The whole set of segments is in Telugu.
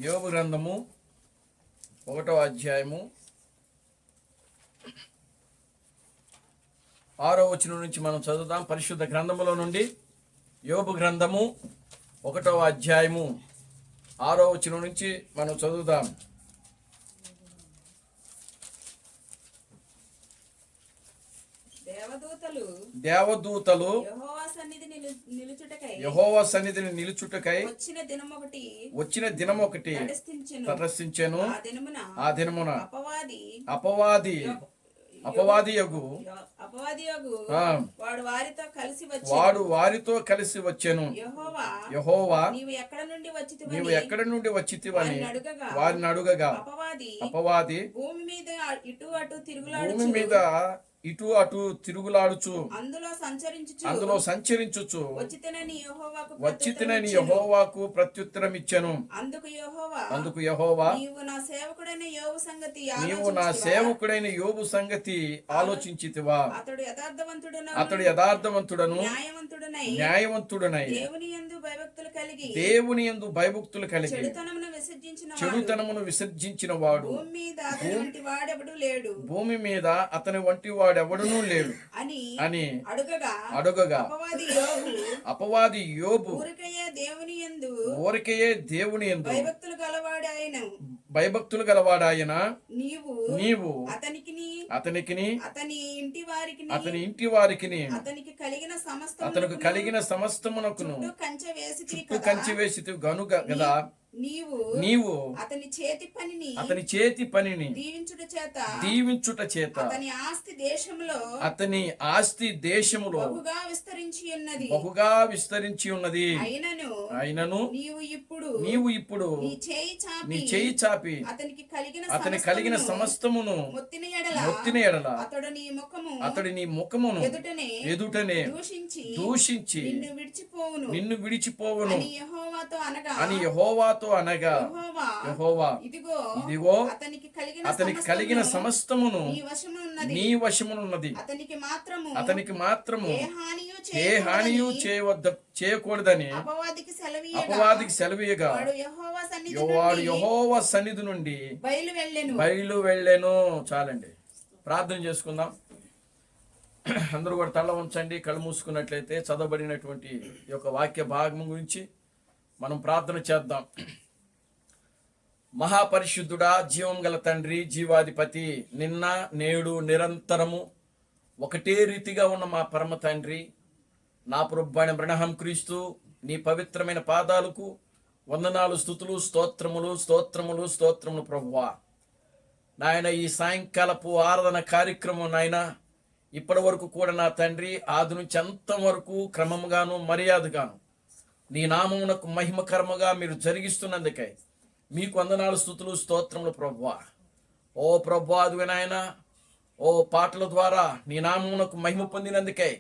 యోబు గ్రంథము 1వ అధ్యాయము 6వ వచనం నుంచి మనం చదువుదాం. పరిశుద్ధ గ్రంథములో నుండి యోబు గ్రంథము 1వ అధ్యాయము 6వ వచనం నుంచి మనం చదువుదాం. దేవదూతలు యెహోవా సన్నిధిని నిలుచుటకై వచ్చిన దినమొకటి ప్రదర్శించెను. ఆ దినమున అపవాదియగు వాడు వారితో కలిసి వచ్చెను. యెహోవా నీవు ఎక్కడ నుండి వచ్చితివని వారిని అడుగగా అపవాది భూమి మీద ఇటు అటు తిరుగులాడుచు అందులో సంచరించుచు వచ్చితినని యెహోవాకు ప్రత్యుత్తరం ఇచ్చెను. అందుకు యెహోవా నీవు నా సేవకుడైన యోబు సంగతి ఆలోచించితివా? అతడు యథార్థవంతుడను న్యాయవంతుడనై దేవుని యందు భయభక్తులు కలిగి చెడుతనమును విసర్జించిన వాడు భూమి మీద అతని వంటి వాడెవడునూ లేడు అని అడుగగా అపవాది యోబు ఊరికయే దేవుని యందు భయభక్తులు గలవాడాయన నీవు అతనికి అతని ఇంటి వారికి అతనికి కలిగిన సమస్తమునకును చుట్టూ కంచె వేసి గనుక గదా నీవు అతని చేతి పనిని దీవించుట చేత అతని ఆస్తి దేశములో బహుగా విస్తరించి ఉన్నది. అయినను నీవు ఇప్పుడు నీ చేయి చాపి అతని కలిగిన సమస్తమును మొత్తిన ఎడల అతడు నీ ముఖమును ఎదుటనే దూషించి నిన్ను విడిచిపోవును అని యెహోవాతో అనగా యెహోవా ఇదిగో అతనికి కలిగిన సమస్తమును నీ వశమునున్నది. అతనికి మాత్రము ఏ హానియు చేయకూడదని అపవాదికి సెలవీయగా వాడు యెహోవా సన్నిధి నుండి బయలు వెళ్ళెను. చాలండి, ప్రార్థన చేసుకుందాం. అందరూ కూడా తల ఉంచండి. కళ్ళు మూసుకున్నట్లయితే చదవబడినటువంటి ఈ యొక్క వాక్య భాగం గురించి మనం ప్రార్థన చేద్దాం. మహాపరిశుద్ధుడా, జీవం గల తండ్రి, జీవాధిపతి, నిన్న నేడు నిరంతరము ఒకటే రీతిగా ఉన్న మా పరమ తండ్రి, నా ప్రభువైన బ్రహ్మ క్రీస్తు నీ పవిత్రమైన పాదాలకు వందనాలు, స్తుతులు, స్తోత్రములు స్తోత్రములు స్తోత్రములు ప్రభువా. నాయన ఈ సాయంకాలపు ఆరాధన కార్యక్రమం నాయన ఇప్పటి వరకు కూడా నా తండ్రి ఆది నుంచి అంతం వరకు క్రమముగాను మర్యాదగాను నీ నామమునకు మహిమకరముగా మీరు జరిగిస్తున్నందుకై మీకు వందనాలు, స్తుతులు, స్తోత్రములు ప్రభువా. ఓ ప్రభువా, అది నాయన ఓ పాటల ద్వారా నీ నామమునకు మహిమ పొందినందుకై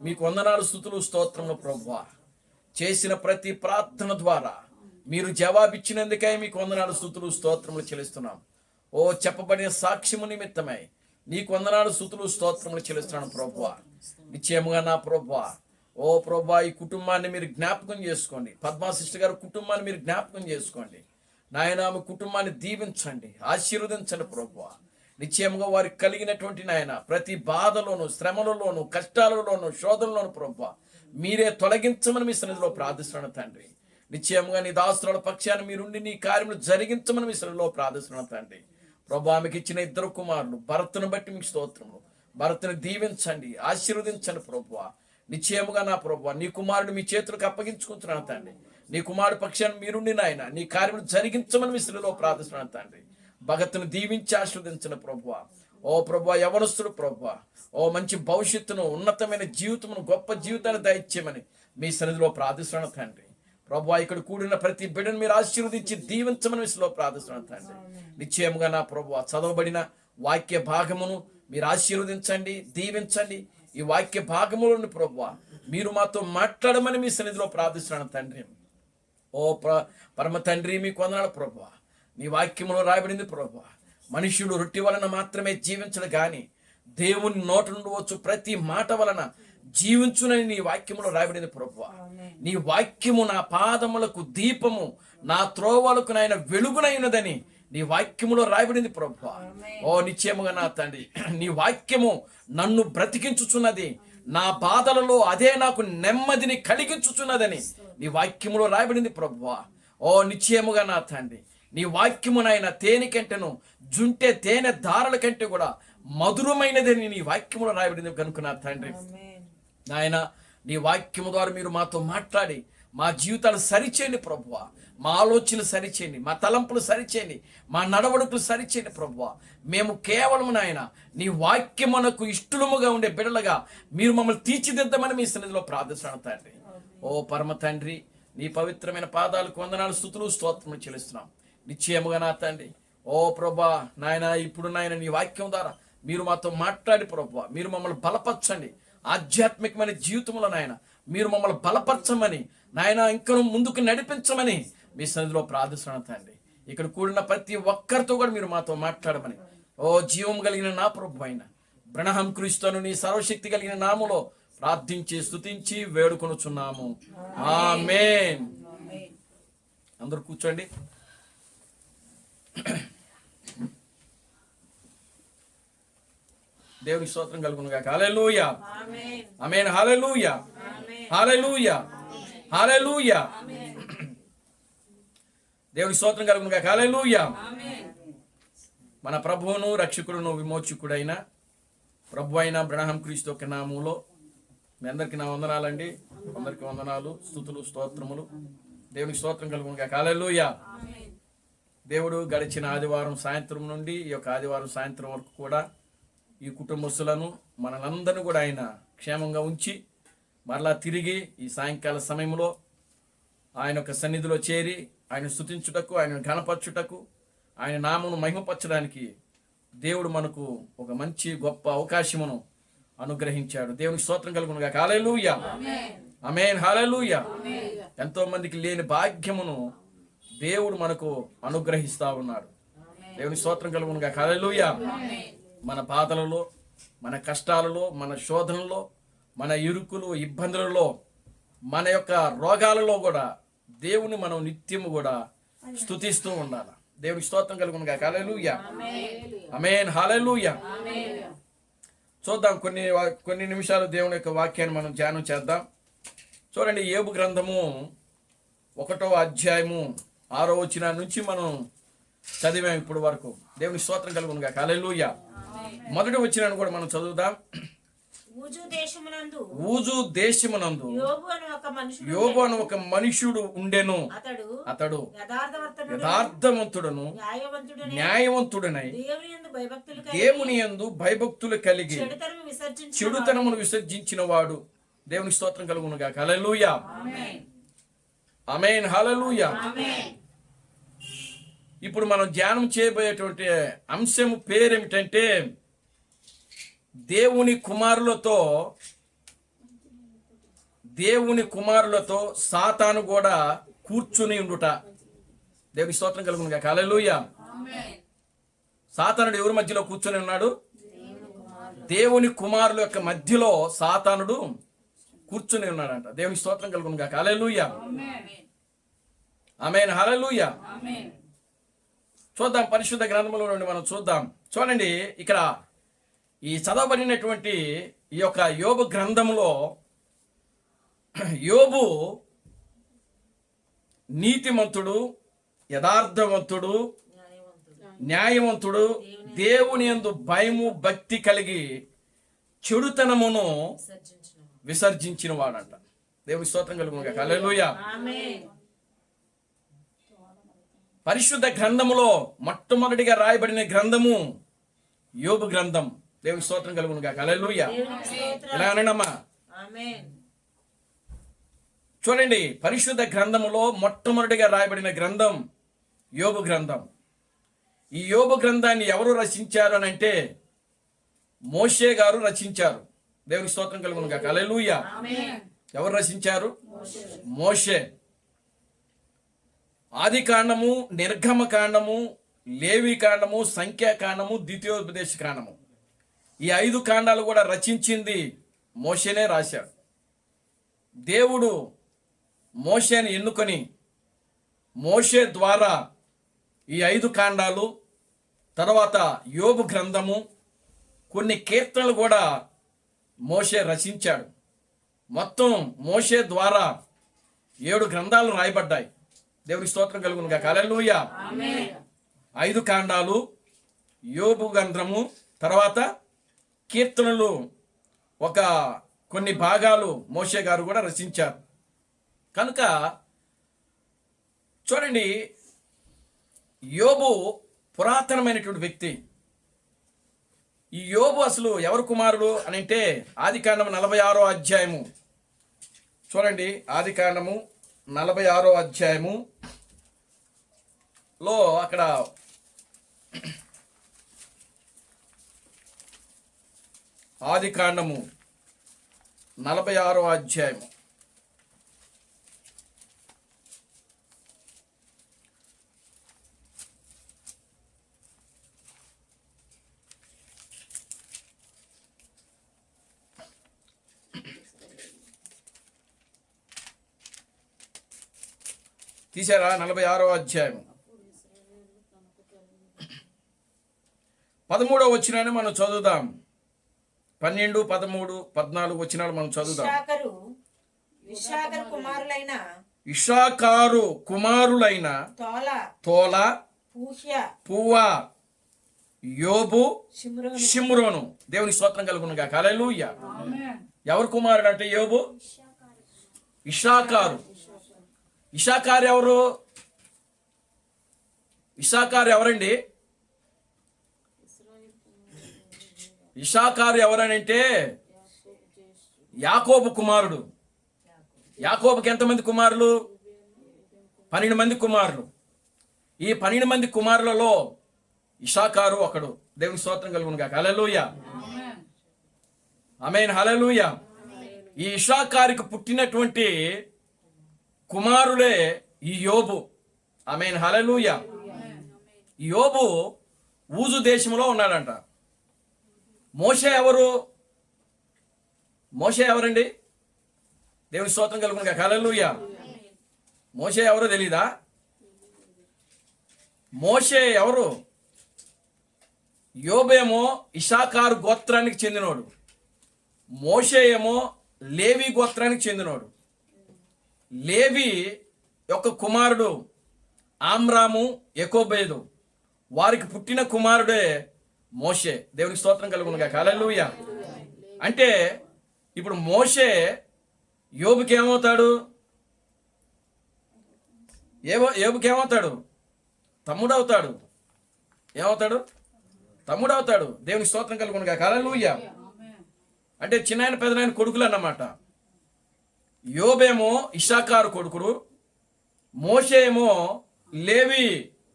మీకు వందనాలు, స్తుతులు, స్తోత్రములు ప్రభువా. చేసిన ప్రతి ప్రార్థన ద్వారా మీరు జవాబిచ్చినందుకై మీకు వందనాలు, స్తుతులు, స్తోత్రములు చెల్లిస్తున్నాం. ఓ చెప్పబడిన సాక్ష్యము నిమిత్తమై నీకు వందనాలు, స్తుతులు, స్తోత్రములు చెల్లిస్తున్నాను ప్రభువా. నిశ్చయముగా నా ప్రభువా, ఓ ప్రభువా, ఈ కుటుంబాన్ని మీరు జ్ఞాపకం చేసుకోండి. పద్మా సిస్టర్ గారి కుటుంబాన్ని మీరు జ్ఞాపకం చేసుకోండి నాయన. ఆమె కుటుంబాన్ని దీవించండి, ఆశీర్వదించండి ప్రభువా. నిశ్చయముగా వారికి కలిగినటువంటి నాయన ప్రతి బాధలోను, శ్రమలలోను, కష్టాలలోను, శోధనలోను ప్రభువా మీరే తొలగించమని మీ సన్నిధిలో ప్రార్థిస్తున్నాను తండ్రి. నిశ్చయముగా నీ దాసుల పక్షాన్ని మీరుండి నీ కార్యములు జరిగించమని మీ సన్నిధిలో ప్రార్థిస్తున్నాను తండ్రి. ప్రభు ఆమెకి ఇచ్చిన 2 కుమారులు భరతును బట్టి మీకు స్తోత్రములు. భరతుని దీవించండి, ఆశీర్వదించండి ప్రభువా. నిశ్చయముగా నా ప్రభువా, నీ కుమారుడు మీ చేతులకు అప్పగించుకుంటున్నాను తండ్రి. నీ కుమారుడు పక్షాన్ని మీరుండి నాయన నీ కార్యములు జరిగించమని మీ స్థితిలో ప్రార్థిస్తున్నాను తండ్రి. భగత్తును దీవించి ఆశీర్వదించిన ప్రభువా. ఓ ప్రభువా, యవనస్తుడు ప్రభువా, ఓ మంచి భవిష్యత్తును, ఉన్నతమైన జీవితమును, గొప్ప జీవితాన్ని దయచేయమని మీ సన్నిధిలో ప్రార్థిస్తున్నాను తండ్రి. ప్రభువా, ఇక్కడ కూడిన ప్రతి బిడ్డను మీరు ఆశీర్వదించి దీవించమని విషయంలో ప్రార్థిస్తున్నాను తండ్రి. నిశ్చయముగా నా ప్రభువా, చదవబడిన వాక్య భాగమును మీరు ఆశీర్వదించండి, దీవించండి. ఈ వాక్య భాగములను ప్రభువా మీరు మాతో మాట్లాడమని మీ సన్నిధిలో ప్రార్థిస్తున్నాను తండ్రి. ఓ పరమ తండ్రి, మీకు వందనాలు ప్రభువా. నీ వాక్యములో రాయబడింది ప్రభువా, మనుషులు రొట్టె వలన మాత్రమే జీవించడు కానీ దేవుని నోట నుండి వచ్చు ప్రతి మాట వలన జీవించునని నీ వాక్యములో రాయబడింది ప్రభువా. నీ వాక్యము నా పాదములకు దీపము, నా త్రోవలకు నాయన వెలుగునైనదని నీ వాక్యములో రాయబడింది ప్రభువా. ఓ నిశ్చయముగా నా తండ్రి, నీ వాక్యము నన్ను బ్రతికించుచున్నది, నా బాధలలో అదే నాకు నెమ్మదిని కలిగించుచున్నదని నీ వాక్యములో రాయబడింది ప్రభువా. ఓ నిశ్చయముగా నా తండ్రి, నీ వాక్యమునైనా తేనె కంటేను జుంటే తేనె దారుల కంటే కూడా మధురమైనదని నీ వాక్యములో రాయబడింది కనుక నా తండ్రి నాయన, నీ వాక్యము ద్వారా మీరు మాతో మాట్లాడి మా జీవితాలు సరిచేయండి ప్రభువా. మా ఆలోచనలు సరిచేయండి, మా తలంపులు సరిచేయండి, మా నడవడుకులు సరిచేయండి ప్రభువా. మేము కేవలం నాయన నీ వాక్యమునకు ఇష్టలుముగా ఉండే బిడ్డలుగా మీరు మమ్మల్ని తీర్చిదిద్దమని మీ సన్నిధిలో ప్రార్థిస్తున్నాను తండ్రి. ఓ పరమ తండ్రి, నీ పవిత్రమైన పాదాలకు వందనాలు, స్తుతులు, స్తోత్రములు చెల్లిస్తున్నాం. నిశ్చయముగా నా తండ్రి, ఓ ప్రభా నాయన, ఇప్పుడు నాయన నీ వాక్యం ద్వారా మీరు మాతో మాట్లాడి ప్రభువా, మీరు మమ్మల్ని బలపరచండి. ఆధ్యాత్మికమైన జీవితంలో నాయన మీరు మమ్మల్ని బలపరచమని నాయన, ఇంకా ముందుకు నడిపించమని మీ సన్నిధిలో ప్రార్థిస్తున్నాను తండ్రి. ఇక్కడ కూడిన ప్రతి ఒక్కరితో కూడా మీరు మాతో మాట్లాడమని ఓ జీవం కలిగిన నా ప్రభు అయిన బ్రహ్మ క్రీస్తును నీ సర్వశక్తి కలిగిన నామములో ప్రార్థించి స్తుతించి వేడుకొనుచున్నాము. ఆమేన్. అందరూ కూర్చోండి. దేవుని స్తోత్రం కలుగును గాక. హల్లెలూయా. ఆమేన్. హల్లెలూయా. హల్లెలూయా. హల్లెలూయా. దేవుని స్తోత్రం కలుగును గాక. హల్లెలూయా. మన ప్రభువును రక్షకుడును విమోచకుడైన ప్రభు అయిన బ్రహ్మ క్రీస్తు యొక్క నామములో మీ అందరికీ నా వందనాలండి. అందరికీ వందనాలు, స్తుతులు, స్తోత్రములు. దేవునికి స్తోత్రం కలుగును గాక. హల్లెలూయా. దేవుడు గడిచిన ఆదివారం సాయంత్రం నుండి ఈ యొక్క ఆదివారం సాయంత్రం వరకు కూడా ఈ కుటుంబస్తులను మనందరినీ కూడా ఆయన క్షేమంగా ఉంచి మరలా తిరిగి ఈ సాయంకాల సమయంలో ఆయన యొక్క సన్నిధిలో చేరి ఆయన స్తుతించుటకు, ఆయన ఘనపరచుటకు, ఆయన నామమును మహిమపరచడానికి దేవుడు మనకు ఒక మంచి గొప్ప అవకాశమును అనుగ్రహించాడు. దేవునికి స్తోత్రం కలుగును గాక. హల్లెలూయా. ఆమేన్. హల్లెలూయా. ఎంతో మందికి లేని భాగ్యమును దేవుడు మనకు అనుగ్రహిస్తా ఉన్నాడు. దేవుని స్తోత్రం కలుగును గాక. హల్లెలూయా. మన బాధలలో, మన కష్టాలలో, మన శోధనలో, మన ఇరుకులు ఇబ్బందులలో, మన యొక్క రోగాలలో కూడా దేవుని మనం నిత్యము కూడా స్తుతిస్తూ ఉండాలి. దేవునికి స్తోత్రం కలుగును గాక. హల్లెలూయా. ఆమేన్. హల్లెలూయా. చూద్దాం కొన్ని నిమిషాలు దేవుని యొక్క వాక్యాన్ని మనం ధ్యానం చేద్దాం. చూడండి, యోబు గ్రంథము 1వ అధ్యాయము 6వ వచనం నుంచి మనం చదివాం ఇప్పుడు వరకు. దేవుని స్తోత్రం కలుగును గాక. హల్లెలూయా. మొదటి వచనాన్ని కూడా మనం చదువుదాం. ఊజు దేశమునందు యోబు అని ఒక మనుషుడు ఉండెను. అతడు యథార్థవంతుడును న్యాయవంతుడనై దేవుని యందు భయభక్తులు కలిగి చెడుతనమును విసర్జించిన వాడు. దేవునికి స్తోత్రం కలుగును గాక. హల్లెలూయా. ఆమేన్. హల్లెలూయా. ఇప్పుడు మనం ధ్యానం చేయబోయేటువంటి అంశం పేరేమిటంటే దేవుని కుమారులతో సాతాను కూడా కూర్చుని ఉండుట. దేవుని స్తోత్రం కలుగును గాక. హల్లెలూయా. సాతానుడు ఎవరి మధ్యలో కూర్చొని ఉన్నాడు? దేవుని కుమారుల యొక్క మధ్యలో సాతానుడు కూర్చుని ఉన్నాడంట. దేవుని స్తోత్రం కలుగును గాక. హల్లెలూయా. ఆమేన్. హల్లెలూయా. చూద్దాం, పరిశుద్ధ గ్రంథములో నుండి మనం చూద్దాం. చూడండి, ఇక్కడ ఈ చదవబడినటువంటి ఈ యొక్క యోబు గ్రంథంలో యోబు నీతిమంతుడు, యథార్థవంతుడు, న్యాయవంతుడు, దేవుని యందు భయము భక్తి కలిగి చెడుతనమును విసర్జించిన వాడంట. దేవుని స్తోత్రం కలుగును గాక. హల్లెలూయా. పరిశుద్ధ గ్రంథములో మొట్టమొదటిగా రాయబడిన గ్రంథము యోబు గ్రంథం. దేవుని స్తోత్రం కలుగును గాక. హల్లెలూయా. ఇలా అనండమ్మా. చూడండి, పరిశుద్ధ గ్రంథములో మొట్టమొదటిగా రాయబడిన గ్రంథం యోబు గ్రంథం. ఈ యోబు గ్రంథాన్ని ఎవరు రచించారు అని అంటే మోషే గారు రచించారు. దేవుని స్తోత్రం కలుగును గాక. హల్లెలూయా. ఎవరు రచించారు? మోషే. ఆది కాండము, నిర్గమ కాండము, లేవి కాండము, సంఖ్యాకాండము, ద్వితీయోపదేశ కాండము, ఈ 5 కాండాలు కూడా రచించింది మోషేనే రాశాడు. దేవుడు మోషేని ఎన్నుకొని మోషే ద్వారా ఈ 5 కాండాలు, తర్వాత యోబు గ్రంథము, కొన్ని కీర్తనలు కూడా మోషే రచించాడు. మొత్తం మోషే ద్వారా 7 గ్రంథాలు రాయబడ్డాయి. దేవుని స్తోత్రం కలుగును గాక. హల్లెలూయా. 5 కాండాలు, యోబు గ్రంథము, తర్వాత కీర్తనలు కొన్ని భాగాలు మోషే గారు కూడా రచించారు. కనుక చూడండి, యోబు పురాతనమైనటువంటి వ్యక్తి. ఈ యోబు అసలు ఎవరు కుమారుడు అని అంటే ఆదికాండము 46వ అధ్యాయము చూడండి. ఆదికాండము 46వ అధ్యాయము లో అక్కడ ఆదికాండము 46వ అధ్యాయము తీసారా? 46వ అధ్యాయం 13వ వచనాన్ని మనం చదువుదాం. 12, 13, 14 వచనాలు మనం చదువుదాం. ఇషాకారు కుమారులైన తోల, పువ్వా, యోబు, షిమ్రోను. దేవుని స్తోత్రం కలుగును గాక. హల్లెలూయా. ఎవరు కుమారుడు అంటే యోబు? ఇషాకారు. ఇషాకారు ఎవరు? ఇషాకారు ఎవరండి? ఇషాకారు ఎవరనంటే యాకోబు కుమారుడు. యాకోబుకి ఎంతమంది కుమారులు? 12 మంది కుమారులు. ఈ 12 మంది కుమారులలో ఇషాకారు ఒకడు. దేవుని స్తోత్రం కలుగును గాక. హల్లెలూయా. ఆమేన్. హల్లెలూయా. ఈ ఇషాకారుకి పుట్టినటువంటి కుమారులే ఈ యోబు. ఆమేన్. హల్లెలూయా. యోబు ఊజు దేశంలో ఉన్నాడంట. మోషే ఎవరు? మోషే ఎవరండి? దేవుని స్తోత్రం కలుగును గాక. హల్లెలూయా. మోషే ఎవరో తెలీదా? మోషే ఎవరు? యోబేమో ఇషాకారు గోత్రానికి చెందినోడు, మోషే ఏమో లేవి గోత్రానికి చెందినోడు. లేవి యొక్క కుమారుడు ఆమ్రాము, యకోబేదు. వారికి పుట్టిన కుమారుడే మోషే. దేవునికి స్తోత్రం కలుగును గాక. హల్లెలూయా. అంటే ఇప్పుడు మోషే యోబుకి ఏమవుతాడు? యోబుకి ఏమవుతాడు? తమ్ముడు అవుతాడు. ఏమవుతాడు? తమ్ముడు అవుతాడు. దేవునికి స్తోత్రం కలుగును గాక. హల్లెలూయా. అంటే చిన్నాయన పెదనాయన కొడుకులు అన్నమాట. యోబేమో ఇషాకారు కొడుకుడు, మోషే ఏమో లేవి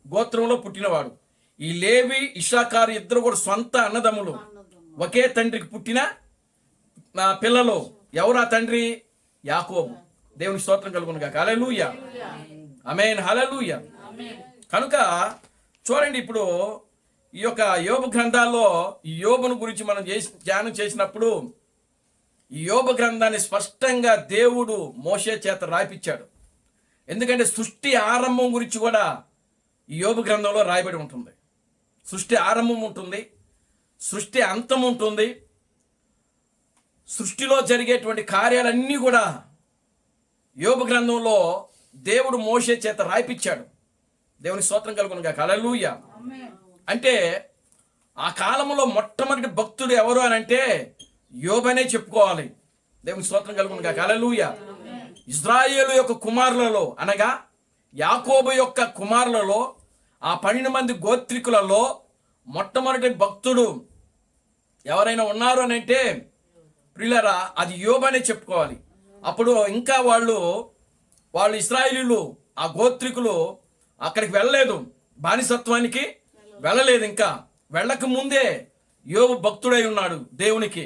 గోత్రంలో పుట్టినవాడు. ఈ లేవి, ఇషాకారు ఇద్దరు కూడా సొంత అన్నదమ్ములు, ఒకే తండ్రికి పుట్టిన పిల్లలు. ఎవరు ఆ తండ్రి? యాకోబు. దేవుని స్తోత్రం కలుగును గాక. హల్లెలూయా. ఆమేన్. హల్లెలూయా. కనుక చూడండి, ఇప్పుడు ఈ యొక్క యోబు గ్రంథాల్లో ఈ యోబును గురించి మనం ధ్యానం చేసినప్పుడు ఈ యోబు గ్రంథాన్ని స్పష్టంగా దేవుడు మోషే చేత రాయిపించాడు. ఎందుకంటే సృష్టి ఆరంభం గురించి కూడా ఈ యోబు గ్రంథంలో రాయబడి ఉంటుంది. సృష్టి ఆరంభం ఉంటుంది, సృష్టి అంతం ఉంటుంది. సృష్టిలో జరిగేటువంటి కార్యాలన్నీ కూడా యోబు గ్రంథంలో దేవుడు మోషే చేత రాయిపించాడు. దేవుని స్తోత్రం కలుగును గాక. హల్లెలూయా. అంటే ఆ కాలంలో మొట్టమొదటి భక్తుడు ఎవరు అని అంటే యోబనే చెప్పుకోవాలి. దేవుని స్తోత్రం కలుగును గాక. హల్లెలూయా. ఇశ్రాయేలు యొక్క కుమారులలో అనగా యాకోబు యొక్క కుమారులలో ఆ 12 మంది గోత్రికులలో మొట్టమొదటి భక్తుడు ఎవరైనా ఉన్నారు అని అంటే ప్రియులారా అది యోబనే చెప్పుకోవాలి. అప్పుడు ఇంకా వాళ్ళు ఇశ్రాయేలీయులు, ఆ గోత్రికులు అక్కడికి వెళ్ళలేదు, బానిసత్వానికి వెళ్ళలేదు. ఇంకా వెళ్ళక ముందే యోబు భక్తుడై ఉన్నాడు దేవునికి.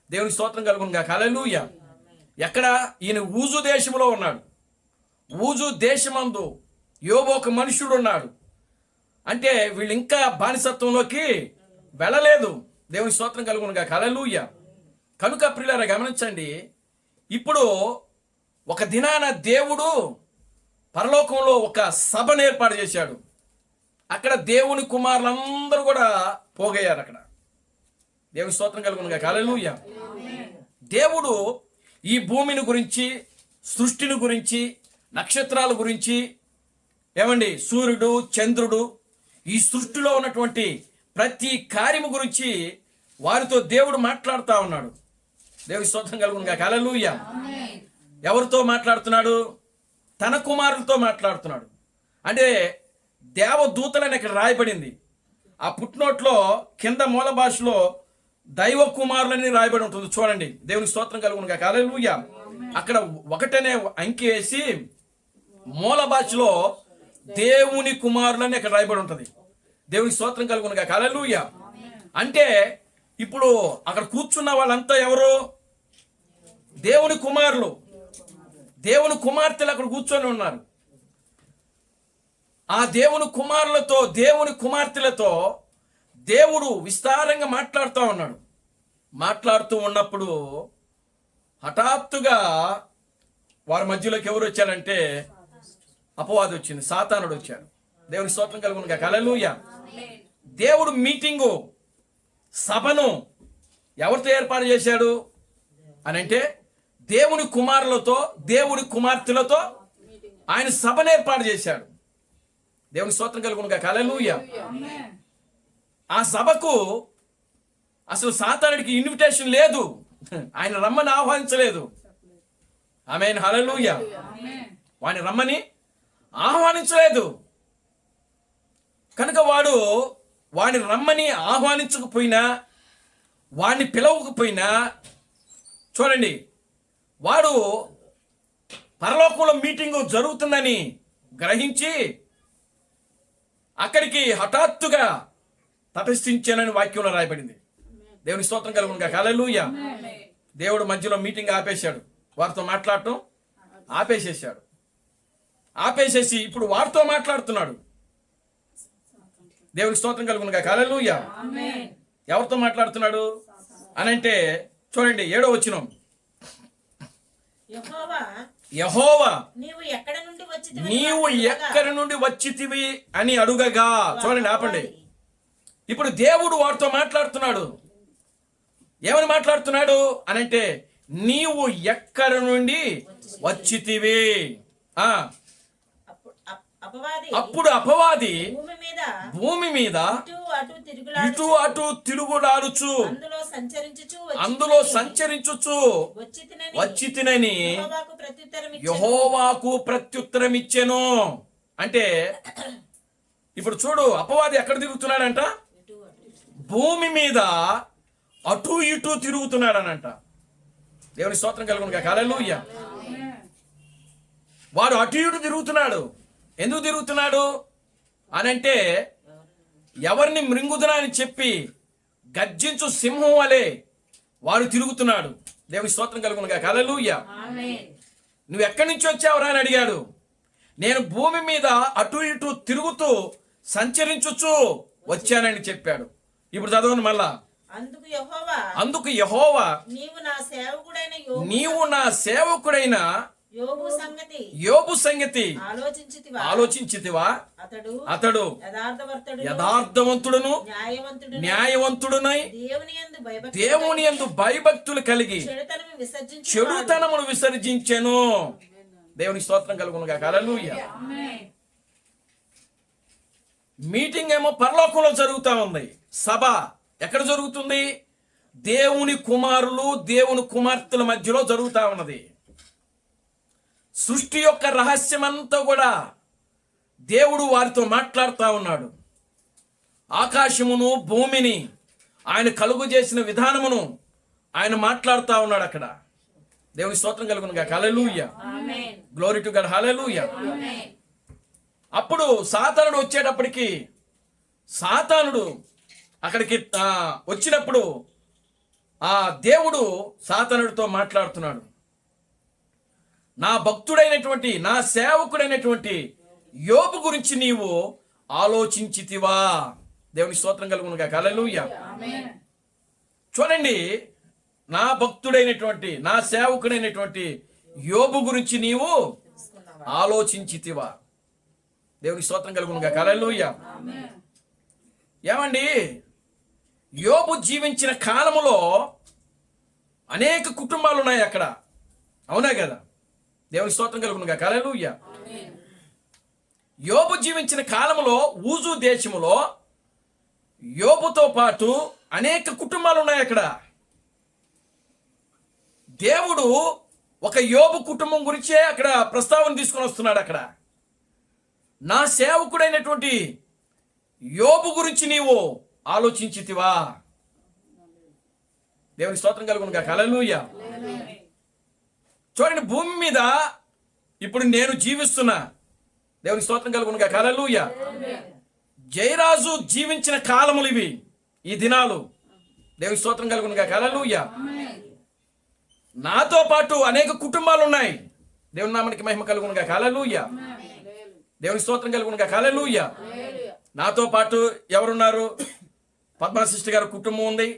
దేవుని స్తోత్రం కలుగును గాక. హల్లెలూయా. ఎక్కడ? ఈయన ఊజు దేశంలో ఉన్నాడు. ఊజు దేశమందు యోబు ఒక మనుషుడు ఉన్నాడు. అంటే వీళ్ళు ఇంకా బానిసత్వంలోకి వెళ్ళలేదు. దేవుని స్తోత్రం కలుగును గాక. హల్లెలూయా. కనుక ప్రియులారా గమనించండి, ఇప్పుడు ఒక దినాన దేవుడు పరలోకంలో ఒక సభను ఏర్పాటు చేశాడు. అక్కడ దేవుని కుమారులందరూ కూడా పోగయ్యారు. అక్కడ దేవుని స్తోత్రం కలుగునుగాక. హల్లెలూయా. దేవుడు ఈ భూమిని గురించి, సృష్టిని గురించి, నక్షత్రాల గురించి, ఏమండి సూర్యుడు, చంద్రుడు, ఈ సృష్టిలో ఉన్నటువంటి ప్రతి కార్యము గురించి వారితో దేవుడు మాట్లాడుతూ ఉన్నాడు. దేవుని స్తోత్రం కలుగునుగాక. హల్లెలూయా. ఎవరితో మాట్లాడుతున్నాడు? తన కుమారులతో మాట్లాడుతున్నాడు. అంటే దేవదూతలని ఇక్కడ రాయబడింది. ఆ పుట్నోట్లో కింద మూల భాషలో దైవ కుమారులని రాయబడి ఉంటుంది. చూడండి, దేవుని స్తోత్రం కలుగునుగాక. హల్లెలూయా. అక్కడ ఒకటనే అంకి వేసి మూల భాషలో దేవుని కుమారులని అక్కడ రాయబడి ఉంటుంది. దేవుని స్తోత్రం కలుగునుగాక. హల్లెలూయా. అంటే ఇప్పుడు అక్కడ కూర్చున్న వాళ్ళంతా ఎవరు? దేవుని కుమారులు, దేవుని కుమార్తెలు అక్కడ కూర్చొని ఉన్నారు. ఆ దేవుని కుమారులతో, దేవుని కుమార్తెలతో దేవుడు విస్తారంగా మాట్లాడుతూ ఉన్నాడు. మాట్లాడుతూ ఉన్నప్పుడు హఠాత్తుగా వారి మధ్యలోకి ఎవరు వచ్చారంటే అపవాది వచ్చింది, సాతానుడు వచ్చాడు. దేవుని స్తోత్రం కలుగునుగాక. హల్లెలూయా. దేవుడు మీటింగు, సభను ఎవరితో ఏర్పాటు చేశాడు అని అంటే దేవుని కుమారులతో, దేవుని కుమార్తెలతో ఆయన సభను ఏర్పాటు చేశాడు. దేవుని స్తోత్రం కలుగునుగాక. హల్లెలూయా. ఆ సభకు అసలు సాతానుడికి ఇన్విటేషన్ లేదు, ఆయన రమ్మని ఆహ్వానించలేదు. ఆమేన్. హల్లెలూయా. వాడిని రమ్మని ఆహ్వానించలేదు. కనుక వాడిని రమ్మని ఆహ్వానించకపోయినా, వాడిని పిలవకపోయినా, చూడండి, వాడు పరలోకంలో మీటింగు జరుగుతుందని గ్రహించి అక్కడికి హఠాత్తుగా తటస్థించానని వాక్యంలో రాయబడింది. దేవుని స్తోత్రం కలుగునుగాక. హల్లెలూయా. దేవుడు మధ్యలో మీటింగ్ ఆపేశాడు, వారితో మాట్లాడటం ఆపేసేసాడు. ఆపేసేసి ఇప్పుడు వారితో మాట్లాడుతున్నాడు. దేవుని స్తోత్రం కలుగునుగాక. హల్లెలూయా. ఎవరితో మాట్లాడుతున్నాడు అనంటే చూడండి, 7వ వచనం. యెహోవా నీవు ఎక్కడి నుండి వచ్చితివి అని అడుగగా. చూడండి, ఆపండి. ఇప్పుడు దేవుడు వారితో మాట్లాడుతున్నాడు. ఏమని మాట్లాడుతున్నాడు అనంటే నీవు ఎక్కడి నుండి వచ్చితివి. అప్పుడు అపవాది భూమి మీద ఇటు అటు తిరుగులాడుచు అందులో సంచరించుచు వచ్చి తినని యెహోవాకు ప్రత్యుత్తరం ఇచ్చెను. అంటే ఇప్పుడు చూడు, అపవాది ఎక్కడ తిరుగుతున్నాడంట? భూమి మీద అటు ఇటు తిరుగుతున్నాడనంట. దేవుని స్తోత్రం కలుగునుగాక. హల్లెలూయా. వాడు అటు ఇటు తిరుగుతున్నాడు. ఎందుకు తిరుగుతున్నాడు అనంటే ఎవరిని మృంగుదునా అని చెప్పి గర్జించు సింహం వలె వాడు తిరుగుతున్నాడు. దేవుని స్తోత్రం కలుగునుగాక. హల్లెలూయా. నువ్వు ఎక్కడి నుంచి వచ్చావురా అని అడిగాడు. నేను భూమి మీద అటు ఇటు తిరుగుతూ సంచరించుచు వచ్చానని చెప్పాడు. ఇప్పుడు చదవండి మళ్ళా. అందుకు యెహోవా నీవు నా సేవకుడైన యోబు సంగతి ఆలోచించితివా? అతడు యథార్థవంతుడును న్యాయవంతుడునై దేవుని యందు భయభక్తులు కలిగి చెడుతనమును విసర్జించెను. దేవుని స్తోత్రం కలుగునుగాక. హల్లెలూయా. మీటింగ్ ఏమో పరలోకంలో జరుగుతూ ఉంది. సభ ఎక్కడ జరుగుతుంది? దేవుని కుమారులు, దేవుని కుమార్తెల మధ్యలో జరుగుతూ ఉన్నది. సృష్టి యొక్క రహస్యమంతా కూడా దేవుడు వారితో మాట్లాడుతూ ఉన్నాడు. ఆకాశమును భూమిని ఆయన కలుగు చేసిన విధానమును ఆయన మాట్లాడుతూ ఉన్నాడు అక్కడ. దేవుని స్తోత్రం కలుగునుగాక. Hallelujah. Glory to God. Hallelujah. అప్పుడు సాతానుడు వచ్చేటప్పటికి, సాతానుడు అక్కడికి వచ్చినప్పుడు ఆ దేవుడు సాతానుడితో మాట్లాడుతున్నాడు. నా భక్తుడైనటువంటి, నా సేవకుడైనటువంటి యోబు గురించి నీవు ఆలోచించితివా? దేవుని స్తోత్రం కలుగునుగాక. హల్లెలూయా. చూడండి, నా భక్తుడైనటువంటి నా సేవకుడైనటువంటి యోబు గురించి నీవు ఆలోచించితివా? దేవునికి స్తోత్రం కలుగునుగా. హల్లెలూయా. ఏమండి, యోబు జీవించిన కాలములో అనేక కుటుంబాలు ఉన్నాయి అక్కడ, అవునా కదా? దేవునికి స్తోత్రం కలుగునుగా. హల్లెలూయా. యోబు జీవించిన కాలములో ఊజు దేశములో యోబుతో పాటు అనేక కుటుంబాలు ఉన్నాయి అక్కడ. దేవుడు ఒక యోబు కుటుంబం గురించే అక్కడ ప్రస్తావన తీసుకొని వస్తున్నాడు. అక్కడ నా సేవకుడైనటువంటి యోబు గురించి నీవు ఆలోచించితివా? దేవునికి స్తోత్రం కలుగునుగా. హల్లెలూయా. చూడండి, భూమి మీద ఇప్పుడు నేను జీవిస్తున్నా. దేవునికి స్తోత్రం కలుగునుగా. హల్లెలూయా. జయరాజు జీవించిన కాలములు ఇవి, ఈ దినాలు. దేవునికి స్తోత్రం కలుగునుగా. హల్లెలూయా. నాతో పాటు అనేక కుటుంబాలు ఉన్నాయి. దేవుని నామానికి మహిమ కలుగునుగా. హల్లెలూయా. దేవునికి స్తోత్రం కలుగునుగా. హల్లెలూయా. నాతో పాటు ఎవరున్నారు? పద్మా సిస్టర్ గారి కుటుంబం ఉంది,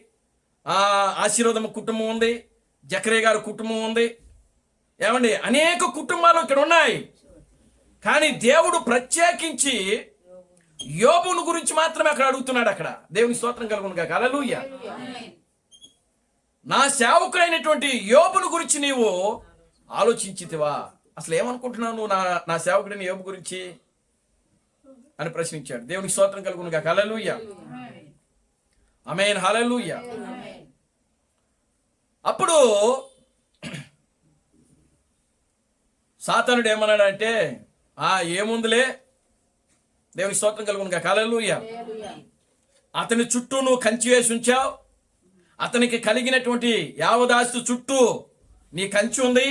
ఆశీర్వాదం కుటుంబం ఉంది, జకరే గారి కుటుంబం ఉంది. ఏమండి, అనేక కుటుంబాలు ఇక్కడ ఉన్నాయి. కానీ దేవుడు ప్రత్యేకించి యోబును గురించి మాత్రమే అక్కడ అడుగుతున్నాడు. అక్కడ దేవుని స్తోత్రం కలుగునుగా. హల్లెలూయా. నా సేవకుడైనటువంటి యోబును గురించి నీవు ఆలోచించితివా? అసలు ఏమనుకుంటున్నావు నువ్వు నా సేవకుడైన యోబు గురించి అని ప్రశ్నించాడు. దేవునికి స్తోత్రం కలుగునుగా. హల్లెలూయా. ఆమేన్. హల్లెలూయా. అప్పుడు సాతానుడు ఏమన్నాడంటే, ఏముందిలే, దేవునికి స్తోత్రం కలుగునుగా. హల్లెలూయా. అతని చుట్టూ నువ్వు కంచి వేసి ఉంచావు, అతనికి కలిగినటువంటి యావదాస్తు చుట్టూ నీ కంచి ఉంది,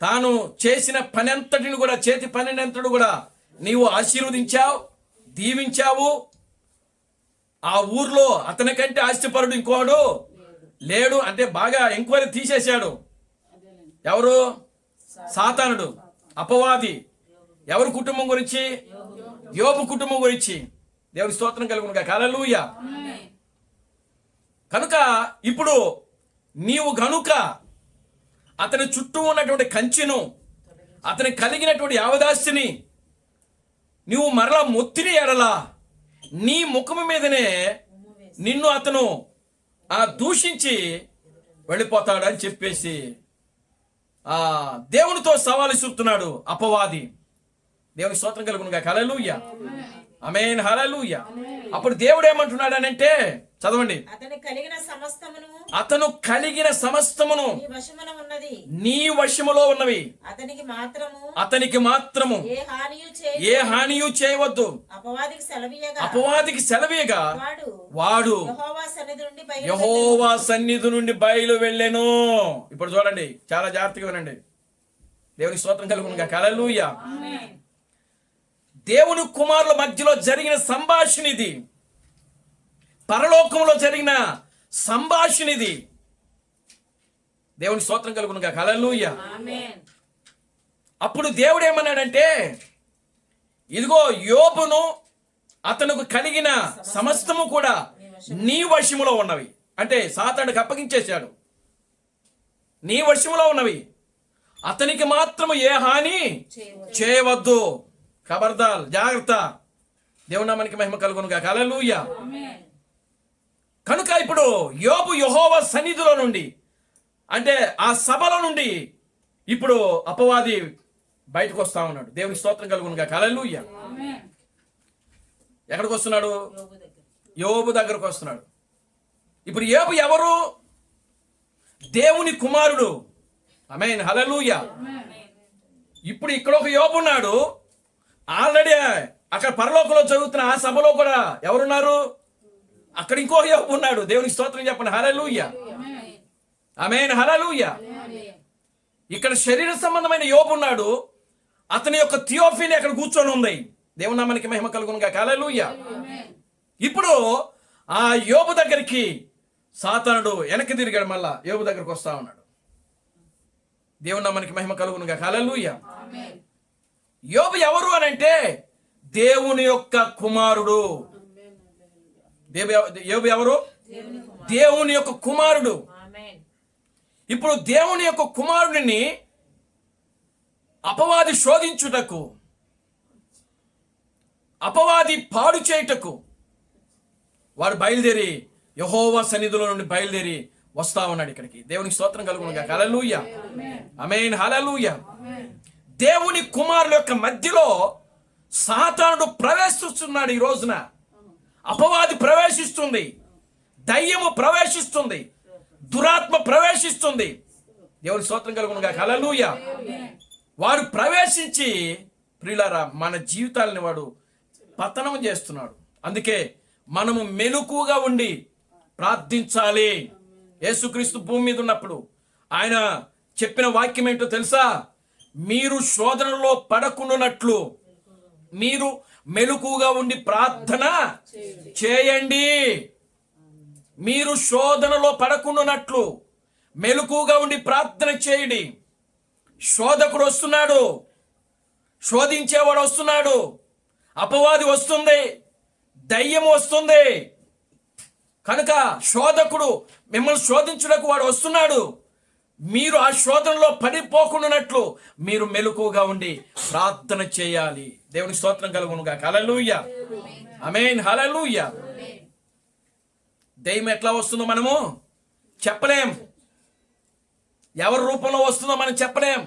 తాను చేసిన పని అంతటిని కూడా, చేతి పని అంతటి కూడా నీవు ఆశీర్వదించావు, దీవించావు. ఆ ఊర్లో అతనికంటే ఆస్తిపరుడు ఇంకోడు లేడు. అంటే బాగా ఎంక్వైరీ తీసేశాడు. ఎవరు? సాతానుడు, అపవాది. ఎవరి కుటుంబం గురించి? యోబు కుటుంబం గురించి. దేవుని స్తోత్రం కలుగునుగా. హల్లెలూయా. కనుక ఇప్పుడు నీవు గనుక అతని చుట్టూ ఉన్నటువంటి కంచెను, అతని కలిగినటువంటి యావదాస్తిని నీవు మరలా మొత్తిని ఎడలా, నీ ముఖము మీదనే నిన్ను అతను దూషించి వెళ్ళిపోతాడు అని చెప్పేసి దేవునితో సవాలు చూపుతున్నాడు అపవాది. దేవుని స్తోత్రం కలుగునుగా. హల్లెలూయా. ఆమేన్. హల్లెలూయా. అప్పుడు దేవుడు ఏమంటున్నాడు అని అంటే, చదవండి. అతను కలిగిన సమస్తమును నీ వశములో ఉన్నవి అతనికి మాత్రము ఏ హానియు చేయవద్దు. అపవాదికి సెలవీయగా వాడు యెహోవా సన్నిధి నుండి బయలు వెళ్ళెను. ఇప్పుడు చూడండి, చాలా జాగ్రత్తగా వినండి. దేవుని స్తోత్రం కలుగునుగా. హల్లెలూయా. దేవుని కుమారుల మధ్యలో జరిగిన సంభాషణ ఇది, పరలోకంలో జరిగిన సంభాషణ ఇది. దేవుని స్తోత్రం కలుగునుగా. హల్లెలూయా. అప్పుడు దేవుడు ఏమన్నాడంటే, ఇదిగో యోబును అతనికి కలిగిన సమస్తము కూడా నీ వశములో ఉన్నవి. అంటే సాతానుడికి అప్పగించేశాడు. నీ వశములో ఉన్నవి, అతనికి మాత్రము ఏ హాని చేయవద్దు. ఖబర్దార్, జాగ్రత్త. దేవుని నామానికి మహిమ కలుగునుగా. హల్లెలూయా. కనుక ఇప్పుడు యోబు యెహోవా సన్నిధిలో నుండి, అంటే ఆ సభలో నుండి ఇప్పుడు అపవాది బయటకు వస్తా ఉన్నాడు. దేవునికి స్తోత్రం కలుగునుగా. హల్లెలూయా. ఎక్కడికి వస్తున్నాడు? యోబు దగ్గరకు వస్తున్నాడు. ఇప్పుడు యోబు ఎవరు? దేవుని కుమారుడు. ఆమేన్. హల్లెలూయా. ఇప్పుడు ఇక్కడ ఒక యోబు ఉన్నాడు. ఆల్రెడీ అక్కడ పరలోకంలో జరుగుతున్న ఆ సభలో కూడా ఎవరున్నారు? అక్కడ ఇంకో యోబు ఉన్నాడు. దేవునికి స్తోత్రం చెప్పండి. హల్లెలూయా. ఆమేన్. హల్లెలూయా. ఇక్కడ శరీర సంబంధమైన యోబు ఉన్నాడు. అతని యొక్క థియోఫీని అక్కడ కూర్చొని ఉంది. దేవుని నామానికి మహిమ కలుగునుగా. హల్లెలూయా. ఇప్పుడు ఆ యోబు దగ్గరికి సాతానుడు వెనక్కి తిరిగాడు. మళ్ళా యోబు దగ్గరకు వస్తా ఉన్నాడు. దేవుని నామానికి మహిమ కలుగునుగా. హల్లెలూయా. యోబు ఎవరు అని అంటే దేవుని యొక్క కుమారుడు. యోబు ఎవరు? దేవుని యొక్క కుమారుడు. ఇప్పుడు దేవుని యొక్క కుమారుడిని అపవాది శోధించుటకు, అపవాది పాడు చేయుటకు వాడు బయలుదేరి యెహోవా సన్నిధిలో నుండి బయలుదేరి వస్తా ఉన్నాడు ఇక్కడికి. దేవునికి స్తోత్రం కలుగును గాక. హల్లెలూయా, ఆమేన్, హల్లెలూయా. దేవుని కుమారుల యొక్క మధ్యలో సాతానుడు ప్రవేశిస్తున్నాడు. ఈ రోజున అపవాది ప్రవేశిస్తుంది, దయ్యము ప్రవేశిస్తుంది, దురాత్మ ప్రవేశిస్తుంది. దేవుని స్తోత్రం కలుగును గాక. హల్లెలూయా. వాడు ప్రవేశించి ప్రియులారా మన జీవితాలని వాడు పతనం చేస్తున్నాడు. అందుకే మనము మెలకుగా ఉండి ప్రార్థించాలి. యేసుక్రీస్తు భూమి మీద ఉన్నప్పుడు ఆయన చెప్పిన వాక్యం ఏంటో తెలుసా? మీరు శోధనలో పడకుండానట్లు మీరు మెలకుగా ఉండి ప్రార్థన చేయండి. మీరు శోధనలో పడకుండానట్లు మెలకుగా ఉండి ప్రార్థన చేయండి. శోధకుడు వస్తున్నాడు, శోధించేవాడు వస్తున్నాడు, అపవాది వస్తుంది, దయ్యం వస్తుంది. కనుక శోధకుడు మిమ్మల్ని శోధించుటకు వాడు వస్తున్నాడు. మీరు ఆ శోధనలో పడిపోకుండానట్లు మీరు మెలకుగా ఉండి ప్రార్థన చేయాలి. దేవునికి స్తోత్రం కలుగును గాక. హల్లెలూయా, ఆమేన్, హల్లెలూయా. దయ్యం ఎట్లా వస్తుందో మనము చెప్పలేం, ఎవరి రూపంలో వస్తుందో మనం చెప్పలేం.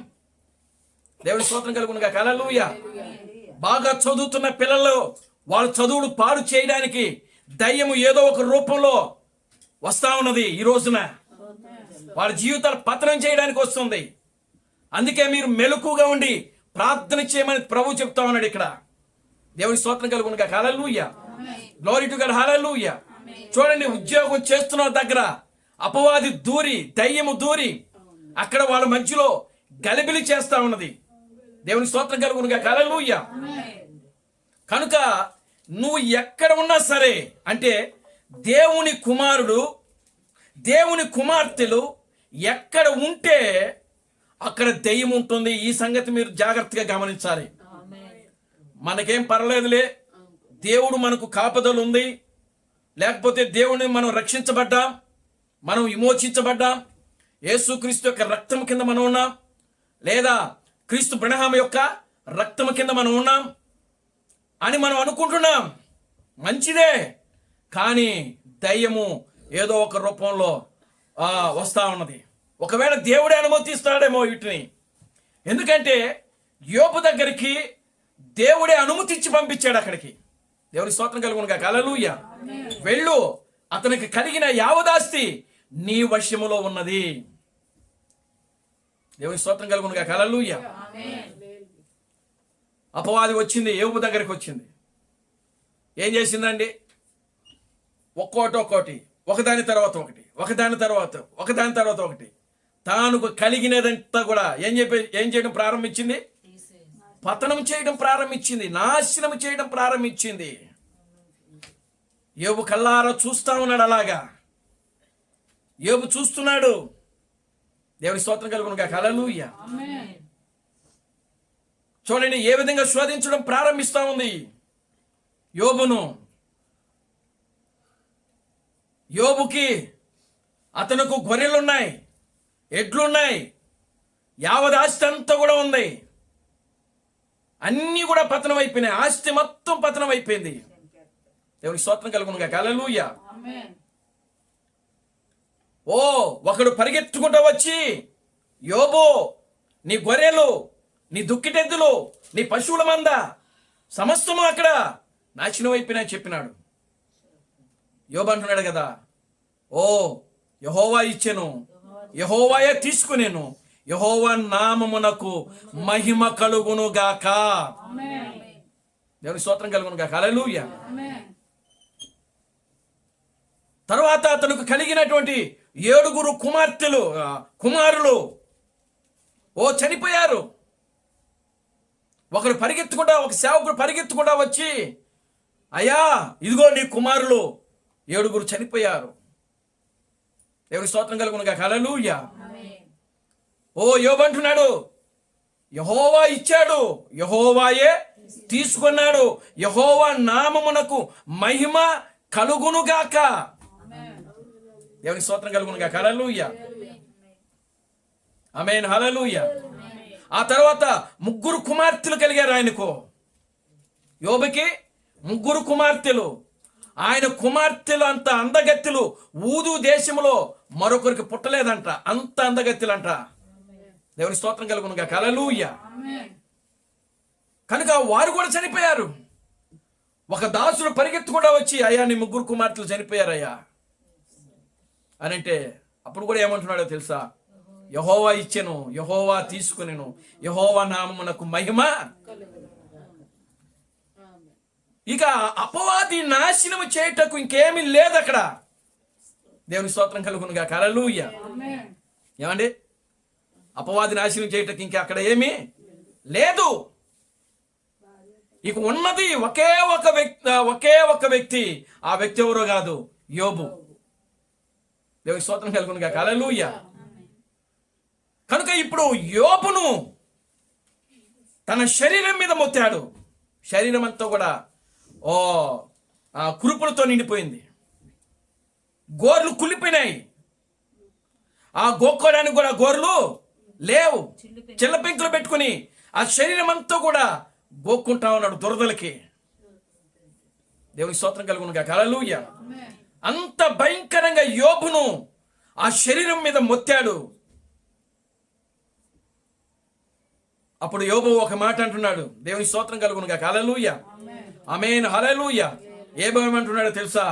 దేవునికి స్తోత్రం కలుగును గాక. హల్లెలూయా. బాగా చదువుతున్న పిల్లలు వాళ్ళ చదువులు పాడు చేయడానికి దయ్యము ఏదో ఒక రూపంలో వస్తా ఉన్నది. ఈ రోజున వారి జీవితాలు పతనం చేయడానికి వస్తుంది. అందుకే మీరు మెలకుగా ఉండి ప్రార్థన చేయమని ప్రభు చెప్తా ఉన్నాడు ఇక్కడ. దేవుని స్తోత్రం కలుగును గాక. హల్లెలూయా, గ్లోరీ టు గాడ్, హల్లెలూయా. చూడండి, ఉద్యోగం చేస్తున్న దగ్గర అపవాది దూరి, దయ్యము దూరి అక్కడ వాళ్ళ మధ్యలో గలిబిలి చేస్తా ఉన్నది. దేవుని స్తోత్రం కలుగును గాక. హల్లెలూయా. కనుక నువ్వు ఎక్కడ ఉన్నా సరే, అంటే దేవుని కుమారుడు, దేవుని కుమార్తెలు ఎక్కడ ఉంటే అక్కడ దెయ్యం ఉంటుంది. ఈ సంగతి మీరు జాగ్రత్తగా గమనించాలి. మనకేం పర్లేదులే, దేవుడు మనకు కాపుదల ఉంది, లేకపోతే దేవుని మనం రక్షించబడ్డాం, మనం విమోచించబడ్డాం, యేసుక్రీస్తు యొక్క రక్తం కింద మనం ఉన్నాం, లేదా క్రీస్తు బ్రహ్మ యొక్క రక్తం కింద మనం ఉన్నాం అని మనం అనుకుంటున్నాం. మంచిదే, కానీ దయ్యము ఏదో ఒక రూపంలో వస్తా ఉన్నది. ఒకవేళ దేవుడే అనుమతిస్తాడేమో వీటిని. ఎందుకంటే యోబు దగ్గరికి దేవుడే అనుమతించి పంపించాడు అక్కడికి. దేవుని స్తోత్రం కలుగును గాక. హల్లెలూయా. వెళ్ళు, అతనికి కలిగిన యావదాస్తి నీ వశములో ఉన్నది. దేవుని స్తోత్రం కలుగును గాక. హల్లెలూయా. అపవాది వచ్చింది, యోబు దగ్గరికి వచ్చింది. ఏం చేసిందండి? ఒక్కోటి ఒకదాని తర్వాత ఒకటి, ఒకదాని తర్వాత ఒకటి తాను కలిగినదంతా కూడా ఏం చేయడం ప్రారంభించింది? పతనం చేయడం ప్రారంభించింది, నాశనం చేయడం ప్రారంభించింది. యోబు కల్లారా చూస్తా ఉన్నాడు. అలాగా యోబు చూస్తున్నాడు. దేవుని స్తోత్రం కలుగును గాక. హల్లెలూయా. చూడండి ఏ విధంగా శోధించడం ప్రారంభిస్తా ఉంది యోబును. యోబుకి అతనుకు గొర్రెలున్నాయి, ఎడ్లున్నాయి, యావత్ ఆస్తి అంతా కూడా ఉంది. అన్నీ కూడా పతనం అయిపోయినాయి, ఆస్తి మొత్తం పతనం అయిపోయింది. దేవునికి స్తోత్రం కలుగును గాక. హల్లెలూయా. ఓ ఒకడు పరిగెత్తుకుంటూ వచ్చి, యోబు నీ గొర్రెలు, నీ దుక్కిటెద్దులు, నీ పశువుల మంద సమస్తము అక్కడ నాశనం అయిపోయినాయి చెప్పినాడు. యోబు అంటున్నాడు కదా, ఓ యెహోవా ఇచ్చెను, యెహోవాయే తీసుకునేను, యెహోవా నామమునకు మహిమ కలుగును గాక. దేవుని స్తోత్రం కలుగును గాక. హల్లెలూయా. తర్వాత అతనికి కలిగినటువంటి 7 కుమారులు చనిపోయారు. ఒక సేవకుడు పరిగెత్తుకుంటా వచ్చి, అయ్యా ఇదిగో నీ కుమారులు 7 చనిపోయారు. దేవుని స్తోత్రం కలుగును గాక. హల్లెలూయా. యోబు అంటున్నాడు, యెహోవా ఇచ్చాడు, యెహోవాయే తీసుకున్నాడు, యెహోవా నామమునకు మహిమ కలుగును గాక. దేవునికి స్తోత్రం కలుగునుగా. హల్లెలూయా, ఆమేన్, హల్లెలూయా. ఆ తర్వాత 3 కుమార్తెలు కలిగారు ఆయనకు. యోబుకి 3 కుమార్తెలు. ఆయన కుమార్తెలు అంత అందగత్తెలు ఊదు దేశంలో మరొకరికి పుట్టలేదంట, అంత అందగత్తెలంట. దేవుని స్తోత్రం కలుగునుగా. హల్లెలూయా. కనుక వారు కూడా చనిపోయారు. ఒక దాసుడు పరిగెత్తు కూడా వచ్చి, అయ్యా నీ 3 కుమార్తెలు చనిపోయారయ్యా అని అంటే, అప్పుడు కూడా ఏమంటున్నాడో తెలుసా? యెహోవా ఇచ్చెను, యెహోవా తీసుకునెను, యెహోవా నామమునకు మహిమ. ఇక అపవాది నాశనము చేయటకు ఇంకేమీ లేదు అక్కడ. దేవుని స్తోత్రం కలుగునుగా. హల్లెలూయా. ఏమండి, అపవాది నాశనం చేయటకు ఇంకా అక్కడ ఏమీ లేదు. ఇక ఉన్నది ఒకే ఒక వ్యక్తి. ఆ వ్యక్తి ఎవరో కాదు, యోబు. దేవుని స్తోత్రం కలుగునుగా. హల్లెలూయా. కనుక ఇప్పుడు యోబును తన శరీరం మీద మొత్తాడు. శరీరం అంతా కూడా కురుపులతో నిండిపోయింది. గోర్లు కుళ్ళిపోయినాయి. ఆ గోక్కోడానికి కూడా గోర్లు లేవు. చిల్ల పెంకులు పెట్టుకుని ఆ శరీరం అంతా కూడా గోక్కుంటా ఉన్నాడు దురదలకి. దేవుని స్తోత్రం కలుగునుగా. హల్లెలూయా. అంత భయంకరంగా యోబును ఆ శరీరం మీద మొత్తాడు. అప్పుడు యోబు ఒక మాట అంటున్నాడు. దేవుని స్తోత్రం కలుగునుగా. హల్లెలూయా, ఆమేన్, హల్లెలూయా. ఏమంటున్నాడో తెలుసా?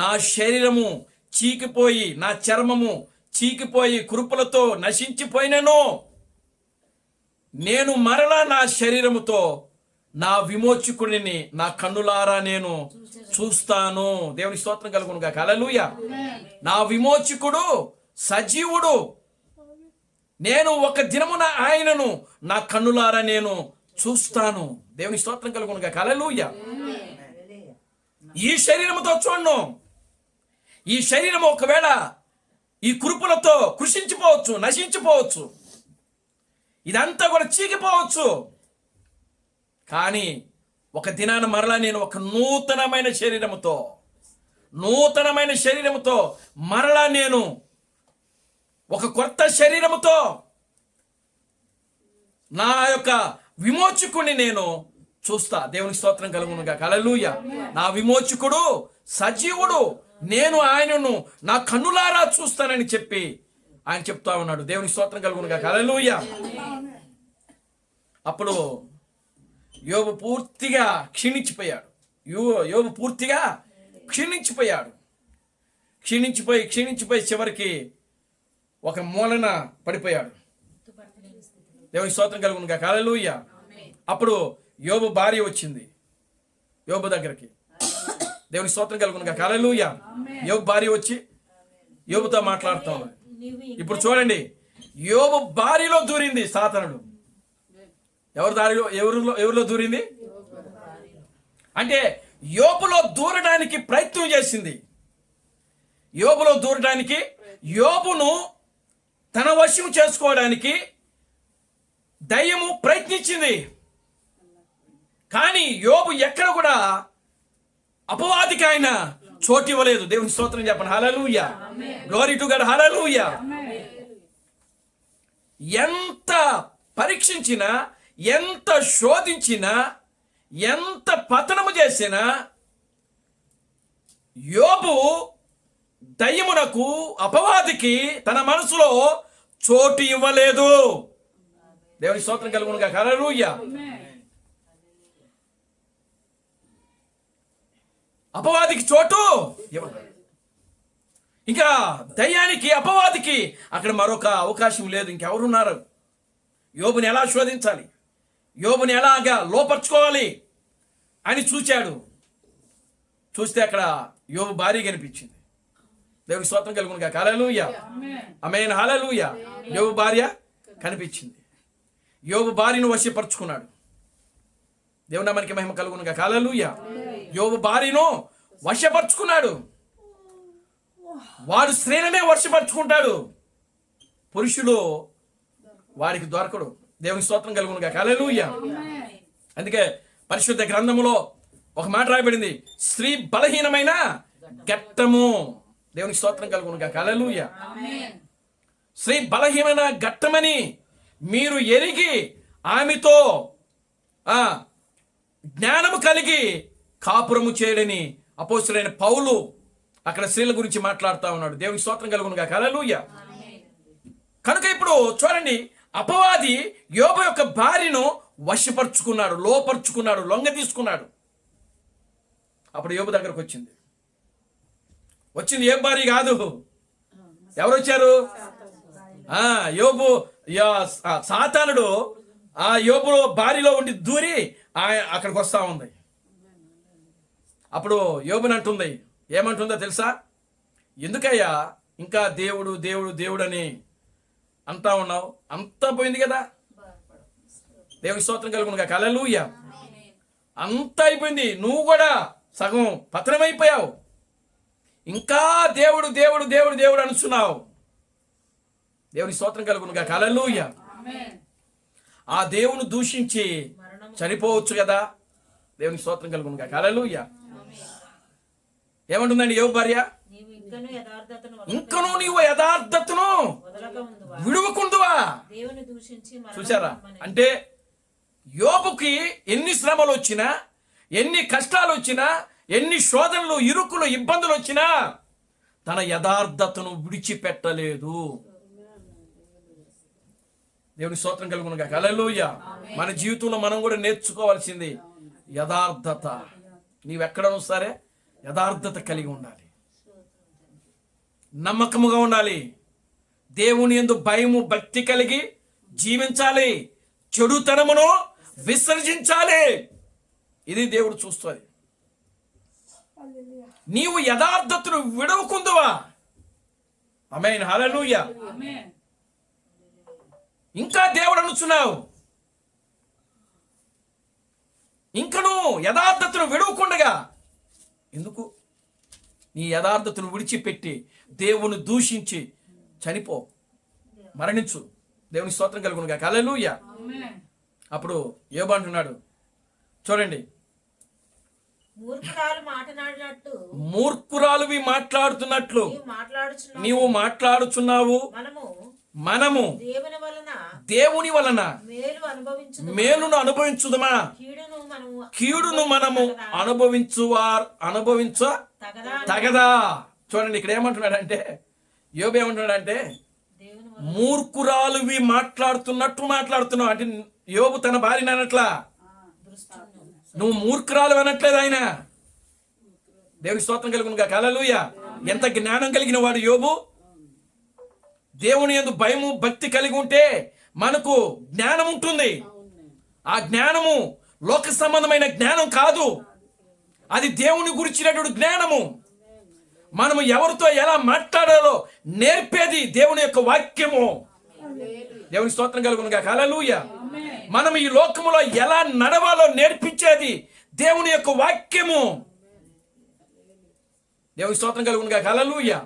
నా శరీరము చీకిపోయి, నా చర్మము చీకిపోయి కురుపులతో నశించిపోయినను, నేను మరలా నా శరీరముతో నా విమోచకుడిని నా కన్నులారా నేను చూస్తాను. దేవుని స్తోత్రం కలుగునుగా. హల్లెలూయా. నా విమోచకుడు సజీవుడు. నేను ఒక దినమున ఆయనను నా కన్నులారా నేను చూస్తాను. దేవుని స్తోత్రం కలుగునుగా. హల్లెలూయా. ఈ శరీరముతో చూడను. ఈ శరీరం ఒకవేళ ఈ కురుపులతో కృషించిపోవచ్చు, నశించిపోవచ్చు, ఇదంతా కూడా చీకిపోవచ్చు. కానీ ఒక దినాన మరలా నేను ఒక నూతనమైన శరీరముతో మరలా నేను ఒక కొత్త శరీరముతో నా యొక్క విమోచకుడిని నేను చూస్తా. దేవునికి స్తోత్రం కలుగునుగా. హల్లెలూయా. నా విమోచకుడు సజీవుడు, నేను ఆయనను నా కన్నులారా చూస్తానని చెప్పి ఆయన చెప్తా ఉన్నాడు. దేవునికి స్తోత్రం కలుగునుగా. హల్లెలూయా. అప్పుడు యోబు పూర్తిగా క్షీణించిపోయాడు. యోబు పూర్తిగా క్షీణించిపోయి చివరికి ఒక మూలన పడిపోయాడు. దేవుని స్తోత్రం కలుగునుగా. హల్లెలూయా. అప్పుడు యోబు భార్య వచ్చింది యోబు దగ్గరికి. దేవుని స్తోత్రం కలుగునుగా. హల్లెలూయా. యోబు భార్య వచ్చి యోబుతో మాట్లాడుతూ ఉంది. ఇప్పుడు చూడండి, యోబు భార్యలో దూరింది సాతానుడు. ఎవరిలో దూరింది అంటే యోబులో దూరడానికి ప్రయత్నం చేసింది. యోబును తన వశం చేసుకోవడానికి దయ్యము ప్రయత్నించింది. కానీ యోబు ఎక్కడ కూడా అపవాదికి ఆయన చోటు ఇవ్వలేదు. దేవుని స్తోత్రం చెప్పండి. హల్లెలూయా, గ్లోరీ టు గాడ్. హల్లెలూయా. ఎంత పరీక్షించినా, ఎంత శోధించినా, ఎంత పతనము చేసినా యోబు దయ్యమునకు, అపవాదికి తన మనసులో చోటు ఇవ్వలేదు. దేవుని స్తోత్రం కలుగునుగా. హల్లెలూయా. అపవాదికి చోటు ఇవ్వలేదు. ఇంకా దయ్యానికి, అపవాదికి అక్కడ మరొక అవకాశం లేదు. ఇంకెవరున్నారు? యోబుని ఎలా శోధించాలి, యోబుని ఎలాగా లోపర్చుకోవాలి అని చూస్తే అక్కడ యోబు భార్య కనిపించింది. దేవుని స్తోత్రం కలుగునుగా. హల్లెలూయా, ఆమేన్, హల్లెలూయా. యోబు భార్య కనిపించింది. యోబు భార్యను వశపరుచుకున్నాడు. దేవుని నామానికి మహిమ కలుగునుగా. హల్లెలూయా. యోబు భార్యను వశపరుచుకున్నాడు. వాడు స్త్రీలనే వశపరుచుకుంటాడు, పురుషుడు వాడికి దొరకడు. దేవుని స్తోత్రం కలుగునుగా. హల్లెలూయా. అందుకే పరిశుద్ధ గ్రంథములో ఒక మాట రాయబడింది, స్త్రీ బలహీనమైన ఘట్టము. దేవునికి స్తోత్రం కలుగునుగా. హల్లెలూయా. స్త్రీ బలహీనమైన ఘట్టమని మీరు ఎరిగి ఆమెతో జ్ఞానము కలిగి కాపురము చేయడని అపోస్తలుడైన పౌలు అక్కడ స్త్రీల గురించి మాట్లాడుతూ ఉన్నాడు. దేవునికి స్తోత్రం కలుగునుగా. హల్లెలూయా. కనుక ఇప్పుడు చూడండి, అపవాది యోబు యొక్క భార్యను వశపరుచుకున్నాడు, లోపరుచుకున్నాడు, లొంగ తీసుకున్నాడు. అప్పుడు యోబు దగ్గరకు వచ్చింది ఏ భార్య కాదు, ఎవరు వచ్చారు? యోబు సాతానుడు ఆ యోబు భార్యలో ఉండి దూరి అక్కడికి వస్తా ఉంది. అప్పుడు యోబుని అంటుంది, ఏమంటుందో తెలుసా? ఎందుకయ్యా ఇంకా దేవుడు దేవుడు దేవుడు అని అంటా ఉన్నావు? అంతా పోయింది కదా. దేవుని స్తోత్రం కలుగునుగా. హల్లెలూయా. అంతా అయిపోయింది, నువ్వు కూడా సగం పతనమైపోయావు. ఇంకా దేవుడు దేవుడు దేవుడు దేవుడు అనుచున్నావు. దేవుని స్తోత్రం కలుగునుగా. హల్లెలూయా. ఆ దేవుని దూషించి చనిపోవచ్చు కదా. దేవుని స్తోత్రం కలుగునుగా. హల్లెలూయా. ఏమంటుందండి యోబు భార్య? ఇంకను నీవు యథార్థతను విడువకుందువా. చూసారా? అంటే యోబుకి ఎన్ని శ్రమలు వచ్చినా, ఎన్ని కష్టాలు వచ్చినా, ఎన్ని శోధనలు, ఇరుకులు, ఇబ్బందులు వచ్చినా తన యథార్థతను విడిచిపెట్టలేదు. దేవుని స్తోత్రం కలుగునుగా. హల్లెలూయా. మన జీవితంలో మనం కూడా నేర్చుకోవాల్సింది యథార్థత. నీవెక్కడ సరే యథార్థత కలిగి ఉండాలి, నమ్మకముగా ఉండాలి, దేవుని యందు భయము భక్తి కలిగి జీవించాలి, చెడుతనమును విసర్జించాలి. ఇది దేవుడు చూస్తుంది. నీవు యథార్థతను విడవకుందువా. ఆమేన్. హల్లెలూయా. ఇంకా దేవుడు అనుచున్నావు, ఇంకను యథార్థతను విడవకుండగా ఎందుకు? నీ యథార్థతను విడిచిపెట్టి దేవుని దూషించి చనిపో, మరణించు. దేవుని స్తోత్రం కలుగునుగా. హల్లెలూయా. అప్పుడు యోబు అంటున్నాడు, చూడండి, మూర్ఖురాలువి మాట్లాడుతున్నట్లు నీవు మాట్లాడుచున్నావు. మనము దేవుని వలన మేలును అనుభవించుదమా, కీడును మనము అనుభవించ తగదా. చూడండి, ఇక్కడ ఏమంటున్నాడంటే యోబు ఏమంటున్నాడంటే, మూర్ఖురాలువి మాట్లాడుతున్నట్టు మాట్లాడుతున్నావు. అంటే యోబు తన భార్యని అనట్లా, నువ్వు మూర్ఖురాలు అనట్లేదు ఆయన. దేవుని స్తోత్రం కలుగునుగా. హల్లెలూయా. ఎంత జ్ఞానం కలిగిన వాడు యోబు. దేవుని యందు భయము భక్తి కలిగి ఉంటే మనకు జ్ఞానం ఉంటుంది. ఆ జ్ఞానము లోక సంబంధమైన జ్ఞానం కాదు, అది దేవుని గురించినటువంటి జ్ఞానము. మనము ఎవరితో ఎలా మాట్లాడాలో నేర్పేది దేవుని యొక్క వాక్యము. దేవుని స్తోత్రం కలుగునుగా. హల్లెలూయా. మనం ఈ లోకములో ఎలా నడవాలో నేర్పించేది దేవుని యొక్క వాక్యము. దేవుని స్తోత్రం కలుగునుగా. హల్లెలూయా.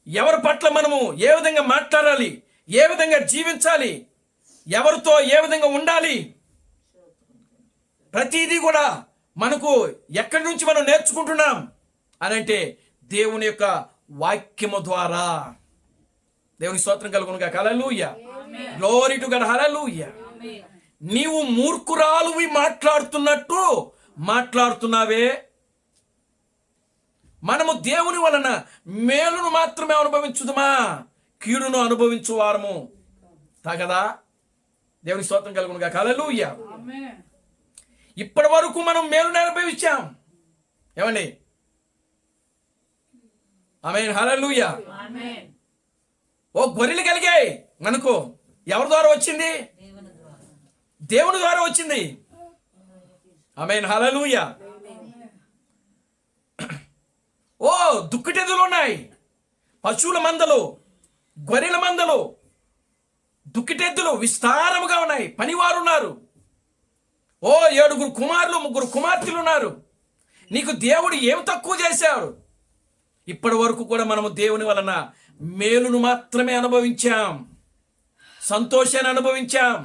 ఎవరి పట్ల మనము ఏ విధంగా మాట్లాడాలి, ఏ విధంగా జీవించాలి, ఎవరితో ఏ విధంగా ఉండాలి, ప్రతిదీ కూడా మనకు ఎక్కడి నుంచి మనం నేర్చుకుంటున్నాం అని అంటే దేవుని యొక్క వాక్యము ద్వారా. దేవుని స్తోత్రం కలుగునుగా. Hallelujah. Glory to God. Hallelujah. నీవు మూర్ఖురాలువి మాట్లాడుతున్నట్టు మాట్లాడుతున్నావే. మనము దేవుని వలన మేలును మాత్రమే అనుభవించుదమా, కీడును అనుభవించు వారము తగదా. దేవుని స్తోత్రం కలుగునుగా. హల్లెలూయా. ఇప్పటి వరకు మనం మేలును అనుభవించాం. ఏమండి? ఆమేన్. హల్లెలూయా. ఓ గొర్రెలు కలిగాయి మనకు. ఎవరి ద్వారా వచ్చింది? దేవుని ద్వారా వచ్చింది. ఆమేన్. హల్లెలూయా. ఓ దుక్కిటెద్దులు ఉన్నాయి, పశువుల మందలు, గొర్రెల మందలు, దుక్కిటెద్దులు విస్తారముగా ఉన్నాయి, పనివారు ఉన్నారు. ఓ 7 కుమారులు 3 కుమార్తెలు ఉన్నారు. నీకు దేవుడు ఏమి తక్కువ చేశాడు? ఇప్పటి వరకు కూడా మనము దేవుని వలన మేలును మాత్రమే అనుభవించాం, సంతోషాన్ని అనుభవించాం.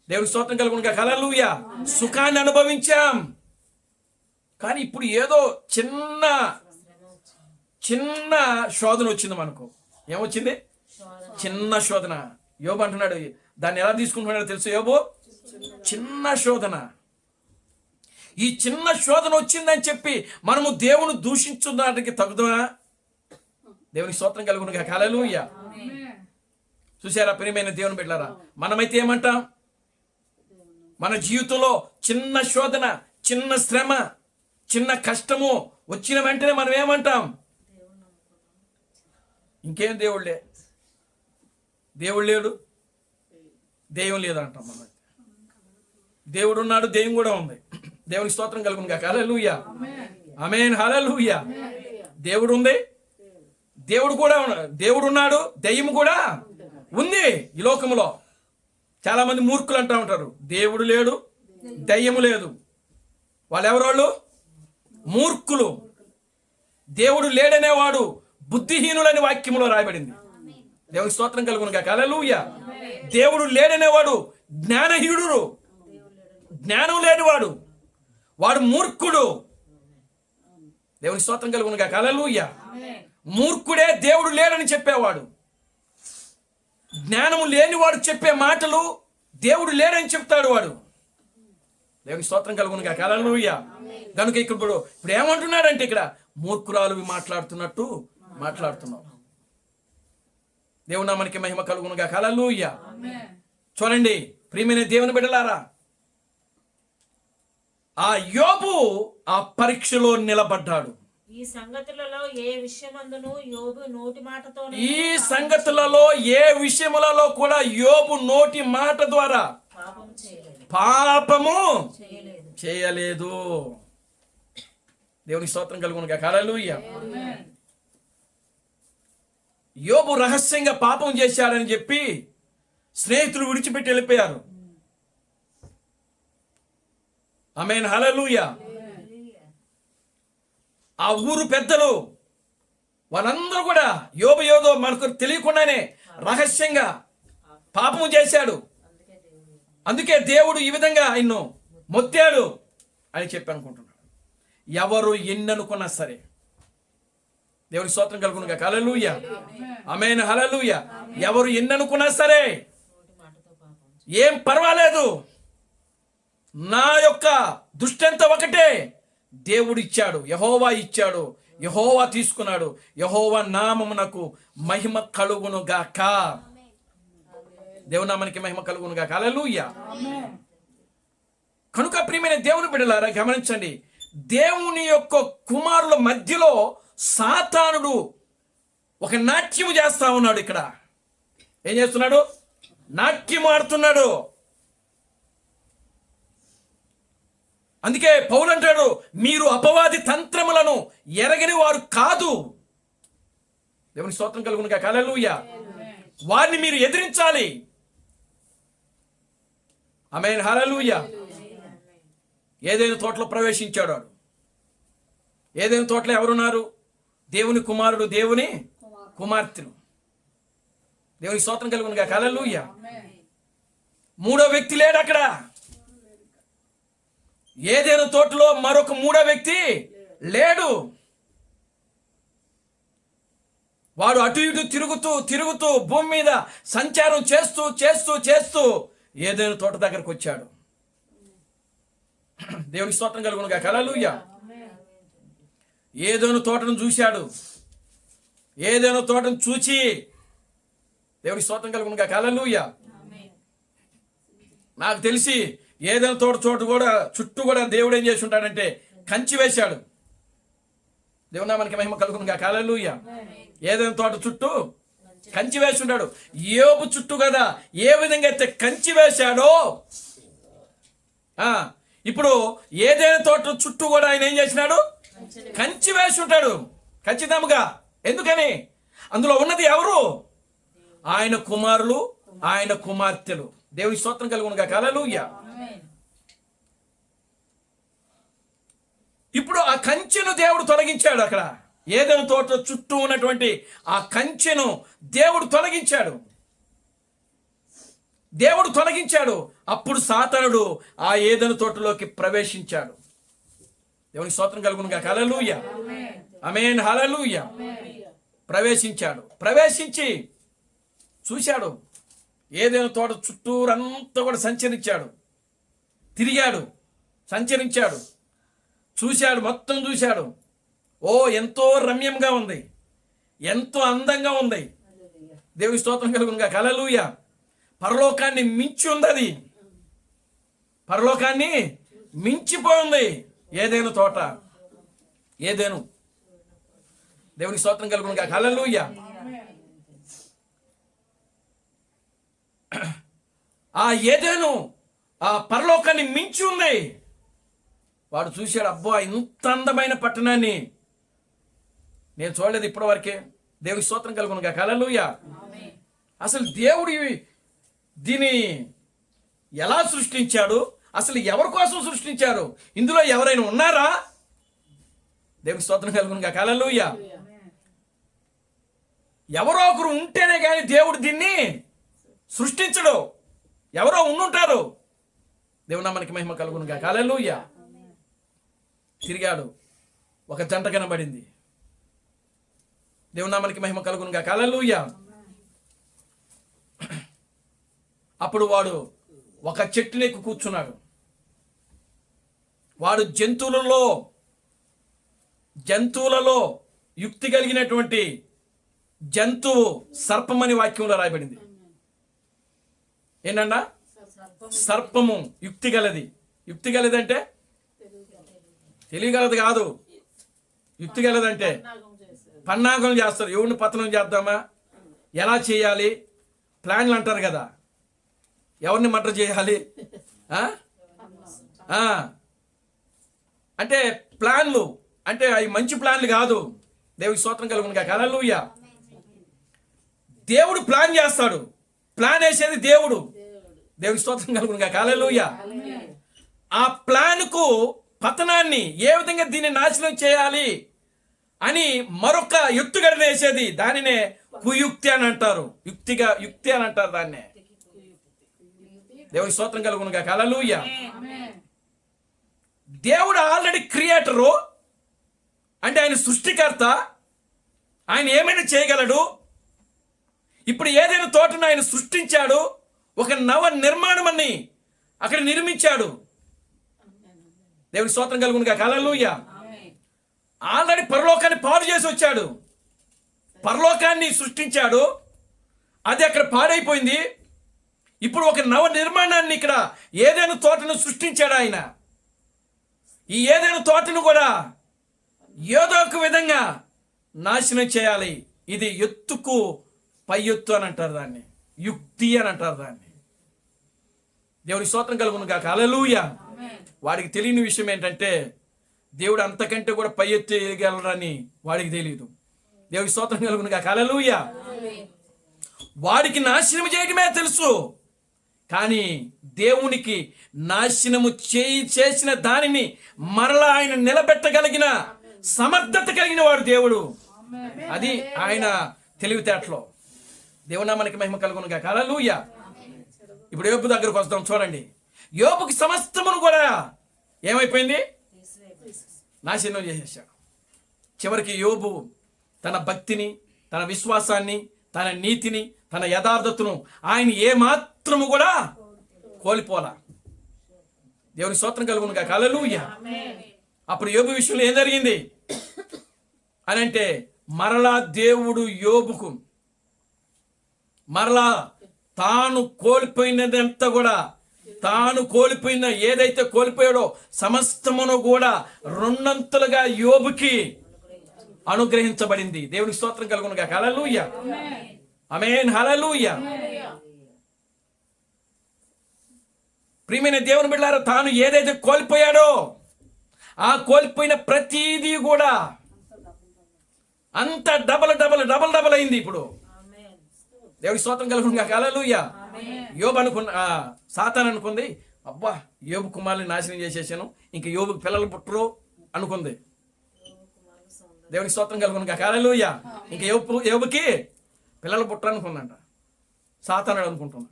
దేవుని స్తోత్రం కలుగునుగా. హల్లెలూయా. సుఖాన్ని అనుభవించాం. కానీ ఇప్పుడు ఏదో చిన్న చిన్న శోధన వచ్చింది మనకు. ఏమొచ్చింది? చిన్న శోధన. యోబు అంటున్నాడు, దాన్ని ఎలా తీసుకుంటున్నాడో తెలుసు యోబు? చిన్న శోధన. ఈ చిన్న శోధన వచ్చిందని చెప్పి మనము దేవుని దూషించుదానికి తగుదమా? దేవునికి స్తోత్రం కలుగునుగా. హల్లెలూయా. చూసారా ప్రియమైన దేవుని బిడ్డలారా, మనమైతే ఏమంటాం? మన జీవితంలో చిన్న శోధన, చిన్న శ్రమ, చిన్న కష్టము వచ్చిన వెంటనే మనం ఏమంటాం? ఇంకేం దేవుళ్ళే, దేవుడు లేడు, దెయ్యం లేదంటాం. మనం దేవుడు ఉన్నాడు, దెయ్యం కూడా ఉంది. దేవునికి స్తోత్రం కలుగునుగా. హల్లెలూయా. ఆమేన్. హల్లెలూయా. దేవుడు ఉంది, దేవుడు కూడా దేవుడు ఉన్నాడు, దెయ్యం కూడా ఉంది. ఈ లోకంలో చాలా మంది మూర్ఖులు అంటూ ఉంటారు, దేవుడు లేడు, దెయ్యము లేదు. వాళ్ళు ఎవరోళ్ళు? మూర్ఖులు. దేవుడు లేడనేవాడు బుద్ధిహీనులని వాక్యంలో రాయబడింది. దేవునికి స్తోత్రం కలుగునుగా. హల్లెలూయా. దేవుడు లేడనేవాడు జ్ఞానహీనుడు, జ్ఞానం లేనివాడు, వాడు మూర్ఖుడు. దేవునికి స్తోత్రం కలుగునుగా. హల్లెలూయా. మూర్ఖుడే దేవుడు లేడని చెప్పేవాడు. జ్ఞానము లేనివాడు చెప్పే మాటలు దేవుడు లేడని చెప్తాడు వాడు. దేవునికి స్తోత్రం కలుగునుగా. హల్లెలూయా. కనుక ఇప్పుడు ఏమంటున్నాడంటే, ఇక్కడ మూర్ఖురాలు మాట్లాడుతున్నట్టు మాట్లాడుతున్నావు. దేవుని నామానికి మహిమ కలుగునుగా. హల్లెలూయా. చూడండి ప్రియమైన దేవుని బిడ్డలారా, ఆ యోబు ఆ పరీక్షలో నిలబడ్డాడు. ఈ సంగతులలో ఏ విషయమందును యోబు నోటి మాటతో కూడా యోబు నోటి మాట ద్వారా పాపము చేయలేదు. దేవునికి స్తోత్రం కలుగునుగా. హల్లెలూయా. యోబు రహస్యంగా పాపం చేశాడని చెప్పి స్నేహితులు విడిచిపెట్టి వెళ్ళిపోయారు. ఆమేన్. హల్లెలూయా. ఆ ఊరు పెద్దలు వాళ్ళందరూ కూడా యోబు ఏదో మనకు తెలియకుండానే రహస్యంగా పాపము చేశాడు, అందుకే దేవుడు ఈ విధంగా ఆయన్ను మొత్తాడు అని చెప్పి అనుకుంటున్నాడు. ఎవరు ఎన్ని అనుకున్నా సరే, దేవునికి స్తోత్రం కలుగునుగా. హల్లెలూయా. ఆమేన్. హల్లెలూయా. ఎవరు ఎన్ని అనుకున్నా సరే ఏం పర్వాలేదు, నా యొక్క దృష్టంతా ఒకటే, దేవుడు ఇచ్చాడు, యెహోవా ఇచ్చాడు, యెహోవా తీసుకున్నాడు, యెహోవా నామమునకు మహిమ కలుగును గాక. దేవుని నామానికి మహిమ కలుగును గాక. హల్లెలూయా. కనుక ప్రియమైన దేవుని బిడ్డలారా గమనించండి, దేవుని యొక్క కుమారుల మధ్యలో సాతానుడు ఒక నాట్యము చేస్తా ఉన్నాడు. ఇక్కడ ఏం చేస్తున్నాడు? నాట్యం ఆడుతున్నాడు. అందుకే పౌలు అంటాడు, మీరు అపవాది తంత్రములను ఎరగని వారు కాదు. దేవుని స్తోత్రం కలుగునుగా. హల్లెలూయా. వారిని మీరు ఎదిరించాలి. ఆమేన్. హల్లెలూయా. ఏదైనా తోటలో ప్రవేశించాడు వాడు. ఏదైనా తోటలో ఎవరున్నారు? దేవుని కుమారుడు, దేవుని కుమార్తెలు. దేవుని స్తోత్రం కలుగునుగా. హల్లెలూయా. మూడో వ్యక్తి లేడు అక్కడ. ఏదైనా తోటలో మరొక మూడో వ్యక్తి లేడు. వాడు అటు ఇటు తిరుగుతూ భూమి మీద సంచారం చేస్తూ ఏదైనా తోట దగ్గరకు వచ్చాడు. దేవునికి స్తోత్రం కలుగునుగా. హల్లెలూయా. ఏదైనా తోటను చూశాడు. ఏదైనా తోటను చూచి దేవునికి స్తోత్రం కలుగునుగా. హల్లెలూయా. నాకు తెలిసి ఏదైనా చోటు కూడా చుట్టూ కూడా దేవుడు ఏం చేసి ఉంటాడంటే కంచి వేశాడు. దేవుని నామానికి మహిమ కలుగునుగా. హల్లెలూయా. ఏదైనా తోట చుట్టూ కంచి వేసి ఉంటాడు. యోబు చుట్టూ కదా ఏ విధంగా అయితే కంచి వేశాడో, ఇప్పుడు ఏదైనా తోట చుట్టూ కూడా ఆయన ఏం చేసినాడు? కంచి వేసి ఉంటాడు ఖచ్చితంగా. ఎందుకని? అందులో ఉన్నది ఎవరు? ఆయన కుమారులు, ఆయన కుమార్తెలు. దేవుని స్తోత్రం కలుగునుగా. హల్లెలూయా. ఇప్పుడు ఆ కంచెను దేవుడు తొలగించాడు. అక్కడ ఏదైనా తోట చుట్టూ ఉన్నటువంటి ఆ కంచెను దేవుడు తొలగించాడు. అప్పుడు సాతానుడు ఆ ఏదైనా తోటలోకి ప్రవేశించాడు. దేవునికి స్తోత్రం కలుగును గాక. హల్లెలూయా, ఆమేన్, హల్లెలూయా. ప్రవేశించి చూశాడు. ఏదైనా తోట చుట్టూరంతా కూడా సంచరించాడు, తిరిగాడు, సంచరించాడు, చూశాడు, మొత్తం చూశాడు. ఓ ఎంతో రమ్యంగా ఉంది, ఎంతో అందంగా ఉంది. దేవుని స్తోత్రం కలుగును గాక. హల్లెలూయా. పరలోకాన్ని మించి ఉంది, అది పరలోకాన్ని మించిపోయింది ఏదైనా తోట, ఏదేను. దేవునికి స్తోత్రం కలుగును గాక. హల్లెలూయా. ఆ ఏదేను ఆ పరలోకాన్ని మించి ఉంది. వాడు చూశాడు, అబ్బా ఇంత అందమైన పట్టణాన్ని నేను చూడలేదు ఇప్పటి వరకే. దేవునికి స్తోత్రం కలుగును గాక. హల్లెలూయా. అసలు దేవుడు దీన్ని ఎలా సృష్టించాడు, అసలు ఎవరి కోసం సృష్టించారు, ఇందులో ఎవరైనా ఉన్నారా? దేవునికి స్తోత్రం కలుగును గాక. హల్లెలూయా. ఎవరో ఒకరు ఉంటేనే కానీ దేవుడు దీన్ని సృష్టించడు. ఎవరో ఉండుంటారు. దేవుని నామానికి మహిమ కలుగును గాక. హల్లెలూయా. తిరిగాడు, ఒక జంట కనబడింది. దేవుని నామానికి మహిమ కలుగును గాక. హల్లెలూయా. అప్పుడు వాడు ఒక చెట్టునెక్కి కూర్చున్నాడు. వాడు జంతువులలో యుక్తి కలిగినటువంటి జంతువు సర్పమని వాక్యంలో రాయబడింది. ఏంటన్నా? సర్పము యుక్తి గలది. యుక్తి గలది అంటే తెలియగలది కాదు. యుక్తి గలదంటే పన్నాగం చేస్తారు. ఎవరిని పతనం చేద్దామా, ఎలా చేయాలి, ప్లాన్లు అంటారు కదా. ఎవరిని మర్డర్ చేయాలి అంటే ప్లాన్లు, అంటే అవి మంచి ప్లాన్లు కాదు. దేవుడికి స్తోత్రం కలుగును గాక. హల్లెలూయా. దేవుడు ప్లాన్ చేస్తాడు, ప్లాన్ వేసేది దేవుడు. దేవుడికి స్తోత్రం కలుగును గాక. హల్లెలూయా. ఆ ప్లాన్కు పతనాన్ని, ఏ విధంగా దీన్ని నాశనం చేయాలి అని మరొక ఎత్తుగడన వేసేది, దానినే కుయుక్తి అని అంటారు. యుక్తి అని అంటారు దాన్నే. దేవుడికి స్తోత్రం కలుగును గాక. హల్లెలూయా. దేవుడు ఆల్రెడీ క్రియేటరు, అంటే ఆయన సృష్టికర్త. ఆయన ఏమైనా చేయగలడు. ఇప్పుడు ఏదైనా తోటను ఆయన సృష్టించాడు, ఒక నవ నిర్మాణాన్ని అక్కడ నిర్మించాడు. దేవుడికి స్తోత్రం కలుగును గాక. హల్లెలూయా. ఆల్రెడీ పరలోకాన్ని పాడు చేసి వచ్చాడు. పరలోకాన్ని సృష్టించాడు, అది అక్కడ పాడైపోయింది. ఇప్పుడు ఒక నవ నిర్మాణాన్ని ఇక్కడ ఏదైనా తోటను సృష్టించాడు ఆయన. ఈ ఏదైనా తోటను కూడా ఏదో ఒక విధంగా నాశనం చేయాలి. ఇది ఎత్తుకు పై ఎత్తు అని అంటారు దాన్ని, యుక్తి అని అంటారు దాన్ని. దేవుని స్తోత్రం కలుగును గాక. హల్లెలూయా. వాడికి తెలియని విషయం ఏంటంటే దేవుడు అంతకంటే కూడా పై ఎత్తు ఎదగలరని వాడికి తెలియదు. దేవుని స్తోత్రం కలుగును గాక. హల్లెలూయా. వాడికి నాశనం చేయడమే తెలుసు, కానీ దేవునికి నాశనము చేసిన దానిని మరలా ఆయన నిలబెట్టగలిగిన సమర్థత కలిగిన వాడు దేవుడు. అది ఆయన తెలివితేటలో. దేవునామానికి మహిమ కలుగును గాక. హల్లెలూయా. ఇప్పుడు యోబు దగ్గరకు వస్తాం. చూడండి, యోబుకి సమస్తమును కూడా ఏమైపోయింది, నాశనం చేసేసాడు. చివరికి యోబు తన భక్తిని, తన విశ్వాసాన్ని, తన నీతిని, తన యథార్థతను ఆయన ఏమాత్రము కూడా కోల్పోలా. దేవుని స్తోత్రం కలుగును గాక. హల్లెలూయా. అప్పుడు యోబు విషయంలో ఏం జరిగింది అని అంటే, మరలా దేవుడు యోబుకు మరలా తాను కోల్పోయినదంతా కూడా, తాను కోల్పోయిన ఏదైతే కోల్పోయాడో సమస్తమును కూడా రెండంతలుగా యోబుకి అనుగ్రహించబడింది. దేవునికి స్తోత్రం కలుగును గాక. హల్లెలూయా. ఆమేన్, హల్లెలూయా. ప్రియమైన దేవుని బిడ్డలారా, తాను ఏదైతే కోల్పోయాడో ఆ కోల్పోయిన ప్రతిదీ కూడా అంత డబల్ అయింది ఇప్పుడు. దేవుడికి స్తోత్రం కలుగును గాక. హల్లెలూయా. యోబు సాతాను అనుకుంది, అబ్బా యోబు కుమారుని నాశనం చేసేసాను, ఇంక యోబుకి పిల్లలు పుట్టరు అనుకుంది. దేవునికి స్తోత్రం కలుగును గాక. హల్లెలూయా. ఇంక యోబుకి పిల్లలు పుట్టరు అనుకుందంట. సాతానుడు అనుకుంటున్నాడు.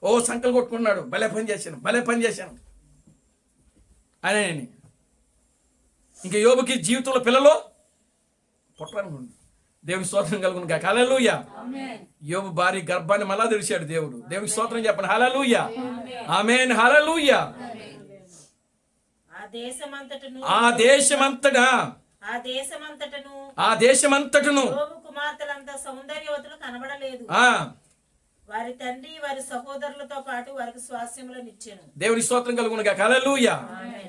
ఓ సంకలు కొట్టుకున్నాడు, భలే పని చేశాను అని. ఇంకా యోబుకి జీవితంలో పిల్లలు పుట్టరనుకోండి. దేవుని స్తోత్రం కలుగును గాక. హల్లెలూయా. యోబు భార్య గర్భాన్ని మళ్ళా తెరిచాడు దేవుడు. దేవునికి స్తోత్రం చెప్పండి. హల్లెలూయా. ఆమేన్. హల్లెలూయా. ఆ దేశమంతటను యోబు కుమార్తెలంతా సౌందర్యవతులు కనబడలేదు. వారి తండ్రి వారి సహోదరులతో పాటు వారికి స్వాస్థ్యములను ఇచ్చెను. దేవుని స్తోత్రం కలుగును గాక. హల్లెలూయా.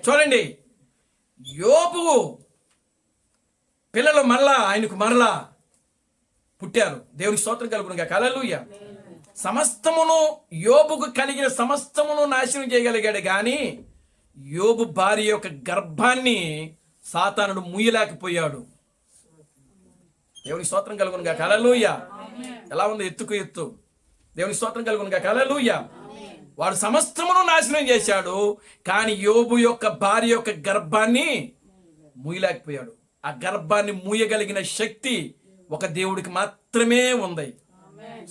చూడండి, యోబు పిల్లలు ఆయనకు మరలా పుట్టారు. దేవుని స్తోత్రం కలుగును గాక. హల్లెలూయా. సమస్తమును యోబుకు కలిగిన సమస్తమును నాశనం చేయగలిగాడు, కానీ యోబు భార్య యొక్క గర్భాన్ని సాతానుడు మూయలేకపోయాడు. దేవుని స్తోత్రం కలుగును గాక. హల్లెలూయా. ఎలా ఉంది? ఎత్తుకు ఎత్తు. దేవుని స్తోత్రం కలుగును గాక. హల్లెలూయా. వాడు సమస్తమును నాశనం చేశాడు, కానీ యోబు యొక్క భార్య యొక్క గర్భాన్ని మూయలేకపోయాడు. ఆ గర్భాన్ని మూయగలిగిన శక్తి ఒక దేవుడికి మాత్రమే ఉంది.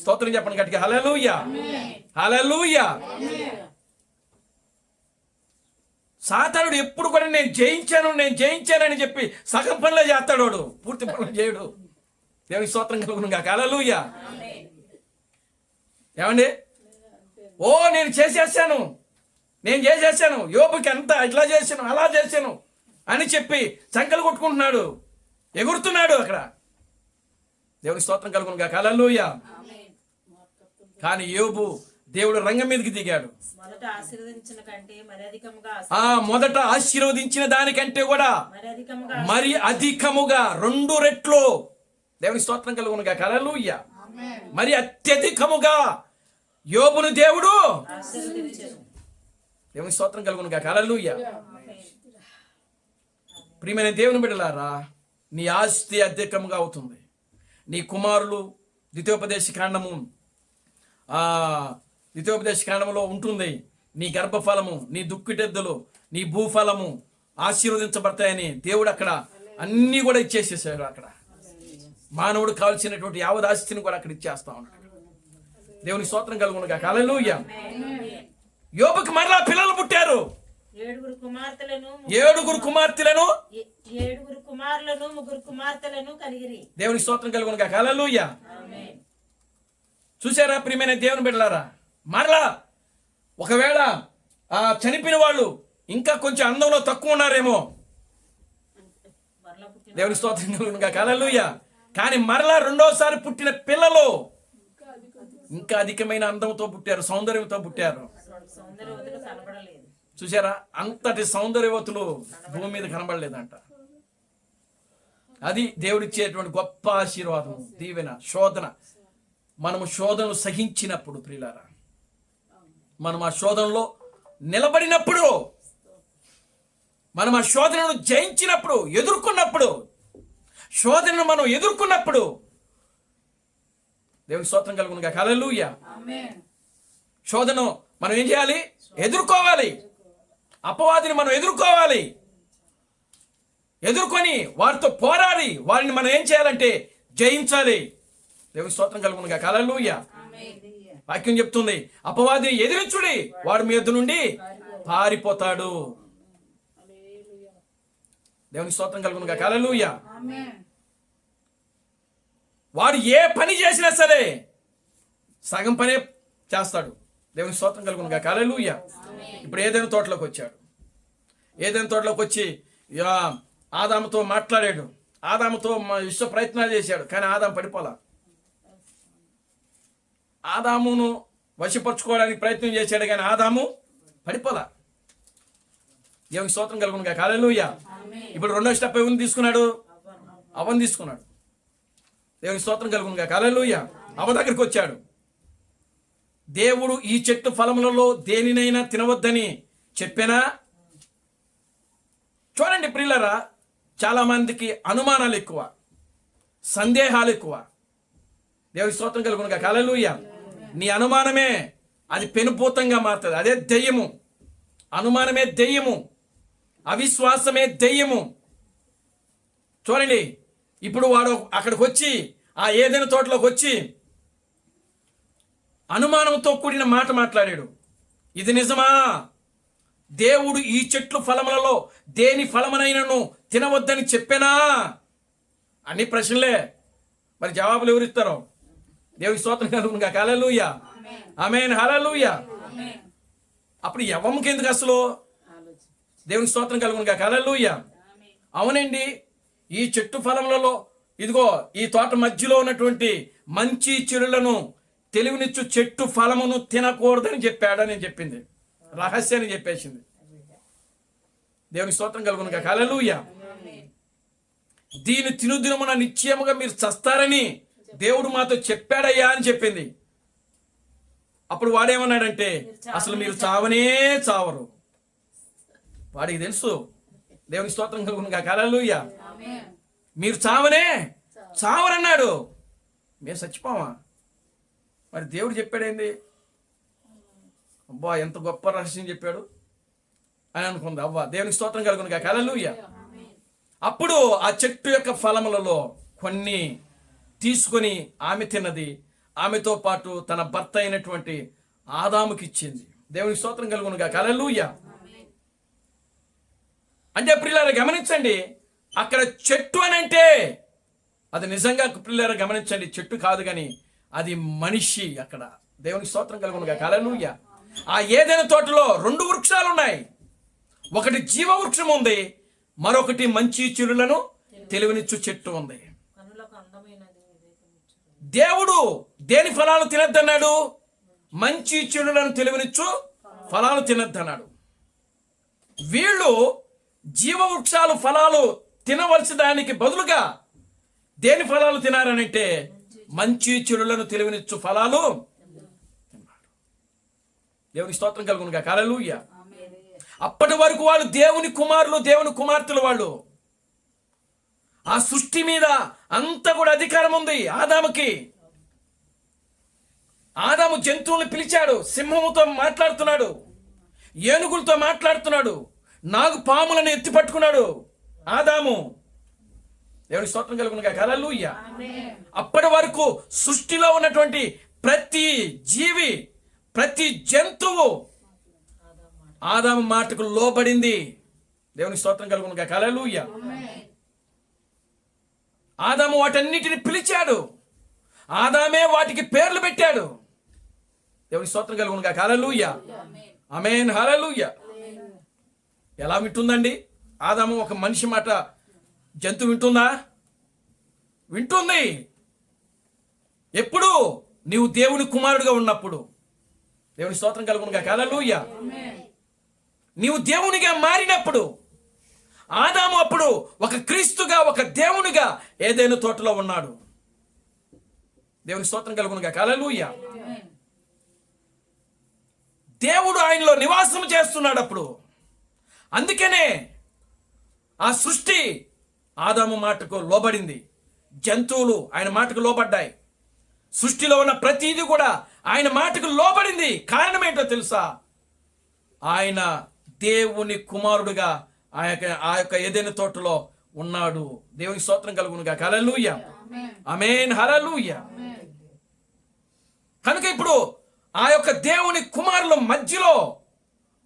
స్తోత్రం చెప్పండి గట్టిగా. హల్లెలూయా. హల్లెలూయా. సాతానుడు ఎప్పుడు కూడా నేను జయించానని చెప్పి సగం పనులే చేస్తాడు, వాడు పూర్తి పనులు చేయడు. దేవుని స్తోత్రం కలుగును గాక. హల్లెలూయా. ఏమండి? నేను చేసేసాను, యోబుకి అంతా ఇట్లా చేశాను, అలా చేశాను అని చెప్పి సంకలు కొట్టుకుంటున్నాడు, ఎగురుతున్నాడు అక్కడ. దేవుని స్తోత్రం కలుగును గాక. హల్లెలూయా. కానీ యోబు దేవుడు రంగం మీదకి దిగాడు. మొదట ఆశీర్వదించిన దానికంటే కూడా మరి అధికముగా 2 రెట్లు. దేవుని స్తోత్రం కలుగును గాక. హల్లెలూయా. మరి అత్యధికముగా యోబును దేవుడు దేవుని స్తోత్రం కలుగును గాక. హల్లెలూయా. ప్రియమైన దేవుని బిడ్డలారా, నీ ఆస్తి అధికముగా అవుతుంది. నీ కుమారులు ద్వితీయోపదేశ కాండములో ఉంటుంది. నీ గర్భఫలము, నీ దుక్కిటెద్దులు, నీ భూఫలము ఆశీర్వదించబడతాయని దేవుడు అక్కడ అన్నీ కూడా ఇచ్చేసేసాడు. అక్కడ మానవుడు కావాల్సినటువంటి యావత్ ఆస్తిని కూడా అక్కడ ఇచ్చేస్తా ఉన్నాడు. దేవుని స్తోత్రం కలుగును గాక. హల్లెలూయా. యోబుకి మరలా పిల్లలు పుట్టారు. 7 కుమార్తెలను 7 కుమార్తెలను 7 కుమారులను 3 కుమార్తెలను కలిగిరి. దేవుని స్తోత్రం కలుగును గాక. హల్లెలూయా. చూసారా ప్రియమైన దేవుని బిడ్డలారా, మరలా ఒకవేళ చనిపోయిన వాళ్ళు ఇంకా కొంచెం అందంలో తక్కువ ఉన్నారేమో, దేవుని స్తోత్రం కలుగును గాక. హల్లెలూయా. కానీ మరలా రెండోసారి పుట్టిన పిల్లలు ఇంకా అధికమైన అందంతో పుట్టారు, సౌందర్యంతో పుట్టారు. చూసారా, అంతటి సౌందర్యవతులు భూమి మీద కనబడలేదంట. అది దేవుడిచ్చేటువంటి గొప్ప ఆశీర్వాదం, దీవెన, శోధన. మనము శోధనలు సహించినప్పుడు ప్రియులారా, మనం ఆ శోధనలో నిలబడినప్పుడు, మనం ఆ శోధనను జయించినప్పుడు, శోధనను మనం ఎదుర్కొన్నప్పుడు దేవుని స్తోత్రం కలుగును గాక. హల్లెలూయా. శోధన మనం ఏం చేయాలి? ఎదుర్కోవాలి. అపవాదిని మనం ఎదుర్కొని వారితో పోరాడి వారిని మనం ఏం చేయాలంటే జయించాలి. దేవుని స్తోత్రం కలుగును గాక. హల్లెలూయా. వాక్యం చెప్తుంది, అపవాదిని ఎదిరించుడి, వాడు మీ యొద్ద నుండి పారిపోతాడు. దేవుని స్తోత్రం కలుగును గాక. హల్లెలూయా. వాడు ఏ పని చేసినా సరే సగం పనే చేస్తాడు. దేవుని స్తోత్రం కలుగును గాక. హల్లెలూయా. ఇప్పుడు ఏదైనా తోటలోకి వచ్చాడు. ఏదైనా తోటలోకి వచ్చి ఆదాముతో మాట్లాడాడు. ఆదాముతో విశ్వ ప్రయత్నాలు చేశాడు, కానీ ఆదాము పడిపోలా. ఆదామును వశపరచుకోవడానికి ప్రయత్నం చేశాడు, కానీ ఆదాము పడిపోలా. దేవుని స్తోత్రం కలుగును గాక. హల్లెలూయా. ఇప్పుడు రెండో స్టెప్ ఎవరిని తీసుకున్నాడు? అవ్వని తీసుకున్నాడు. దేవుని స్తోత్రం కలుగును గాక. హల్లెలూయా. అవ్వ దగ్గరికి వచ్చాడు. దేవుడు ఈ చెట్టు ఫలములలో దేనినైనా తినవద్దని చెప్పానా? చూడండి ప్రియులారా, చాలా మందికి అనుమానాలు ఎక్కువ, సందేహాలు ఎక్కువ. దేవుని స్తోత్రం కలుగును గాక. హల్లెలూయా. నీ అనుమానమే అది పెనుభూతంగా మారుతుంది. అదే దెయ్యము. అనుమానమే దెయ్యము, అవిశ్వాసమే దెయ్యము. చూడండి, ఇప్పుడు వాడు అక్కడికి వచ్చి ఆ ఏదైనా తోటలోకి వచ్చి అనుమానంతో కూడిన మాట మాట్లాడాడు. ఇది నిజమా? దేవుడు ఈ చెట్లు ఫలములలో దేని ఫలమునైనను తినవద్దని చెప్పానా? అన్ని ప్రశ్నలే. మరి జవాబులు ఎవరిస్తారో? దేవుని స్తోత్రం కలుగును గాక. హల్లెలూయా, ఆమేన్, హల్లెలూయా. అప్పుడు యవ్వముకి ఎందుకు అసలు? దేవుని స్తోత్రం కలుగును గాక. హల్లెలూయా. అవునండి, ఈ చెట్టు ఫలములలో ఇదిగో ఈ తోట మధ్యలో ఉన్నటువంటి మంచి చెడులను తెలివినిచ్చు చెట్టు ఫలమును తినకూడదని చెప్పాడని చెప్పింది, రహస్యాన్ని చెప్పేసింది. దేవుని స్తోత్రం కలుగును గాక. హల్లెలూయా. దీని తినుదినమున నిశ్చయముగా మీరు చస్తారని దేవుడు మాతో చెప్పాడయ్యా అని చెప్పింది. అప్పుడు వాడేమన్నాడంటే, అసలు మీరు చావనే చావరు. వాడికి తెలుసు. దేవుని స్తోత్రం కలుగును గాక. హల్లెలూయా. మీరు చావనే చావరన్నాడు. మేము చచ్చిపోవా? మరి దేవుడు చెప్పాడేంది? అబ్బా, ఎంత గొప్ప రహస్యం చెప్పాడు అని అనుకుంది అవ్వ. దేవునికి స్తోత్రం కలుగును గాక. హల్లెలూయా. అప్పుడు ఆ చెట్టు యొక్క ఫలములలో కొన్ని తీసుకొని ఆమె తిన్నది, ఆమెతో పాటు తన భర్త అయినటువంటి ఆదాముకి ఇచ్చింది. దేవునికి స్తోత్రం కలుగును గాక. హల్లెలూయా. అంటే ప్రియులారా గమనించండి, అక్కడ చెట్టు అని అంటే అది నిజంగా ప్రియులారా గమనించండి, చెట్టు కాదు కానీ అది మనిషి. అక్కడ దేవునికి స్తోత్రం కలుగును గాక. హల్లెలూయా. ఆ ఏదైనా తోటలో 2 వృక్షాలు ఉన్నాయి. ఒకటి జీవ వృక్షం ఉంది, మరొకటి మంచి చెడులను తెలివినిచ్చు చెట్టు ఉంది. దేవుడు దేని ఫలాలు తినద్దన్నాడు? మంచి చెడులను తెలివినిచ్చు ఫలాలు తినద్దన్నాడు. వీళ్ళు జీవవృక్షాలు ఫలాలు తినవలసిన దానికి బదులుగా దేని ఫలాలు తినారనంటే మంచి చెడులను తెలివినిచ్చు ఫలాలు తిన్నారు. దేవుని స్తోత్రం కలుగును గాక. హల్లెలూయా. అప్పటి వరకు వాళ్ళు దేవుని కుమారులు, దేవుని కుమార్తెలు. వాళ్ళు ఆ సృష్టి మీద అంతా కూడా అధికారం ఉంది ఆదాముకి. ఆదాము జంతువుల్ని పిలిచాడు, సింహముతో మాట్లాడుతున్నాడు, ఏనుగులతో మాట్లాడుతున్నాడు, నాగు పాములను ఎత్తి పట్టుకున్నాడు ఆదాము. దేవుని స్తోత్రం కలుగును గాక. హల్లెలూయా. అప్పటి వరకు సృష్టిలో ఉన్నటువంటి ప్రతి జీవి, ప్రతి జంతువు ఆదాము మాటకు లోబడింది. దేవుని స్తోత్రం కలుగును గాక. హల్లెలూయా. ఆదాము వాటన్నిటిని పిలిచాడు, ఆదామే వాటికి పేర్లు పెట్టాడు. దేవుని స్తోత్రం కలుగును గాక. హల్లెలూయా, ఆమేన్, హల్లెలూయా. ఎలా వింటుందండి ఆదాము? ఒక మనిషి మాట జంతువు వింటుందా? వింటుంది. ఎప్పుడు? నీవు దేవుని కుమారుడిగా ఉన్నప్పుడు. దేవుని స్తోత్రం కలుగును గాక. హల్లెలూయా. నీవు దేవునిగా మారినప్పుడు. ఆదాము అప్పుడు ఒక క్రీస్తుగా, ఒక దేవునిగా ఏదైనా తోటలో ఉన్నాడు. దేవుని స్తోత్రం కలుగును గాక. హల్లెలూయా. దేవుడు ఆయనలో నివాసం చేస్తున్నాడు అప్పుడు. అందుకనే ఆ సృష్టి ఆదాము మాటకు లోబడింది, జంతువులు ఆయన మాటకు లోబడ్డాయి, సృష్టిలో ఉన్న ప్రతిదీ కూడా ఆయన మాటకు లోబడింది. కారణం ఏంటో తెలుసా? ఆయన దేవుని కుమారుడుగా ఆ యొక్క ఏదైనా తోటలో ఉన్నాడు. దేవుని స్తోత్రం కలుగును గాక. హల్లెలూయా, ఆమేన్, హల్లెలూయా. కనుక ఇప్పుడు ఆ యొక్క దేవుని కుమారుల మధ్యలో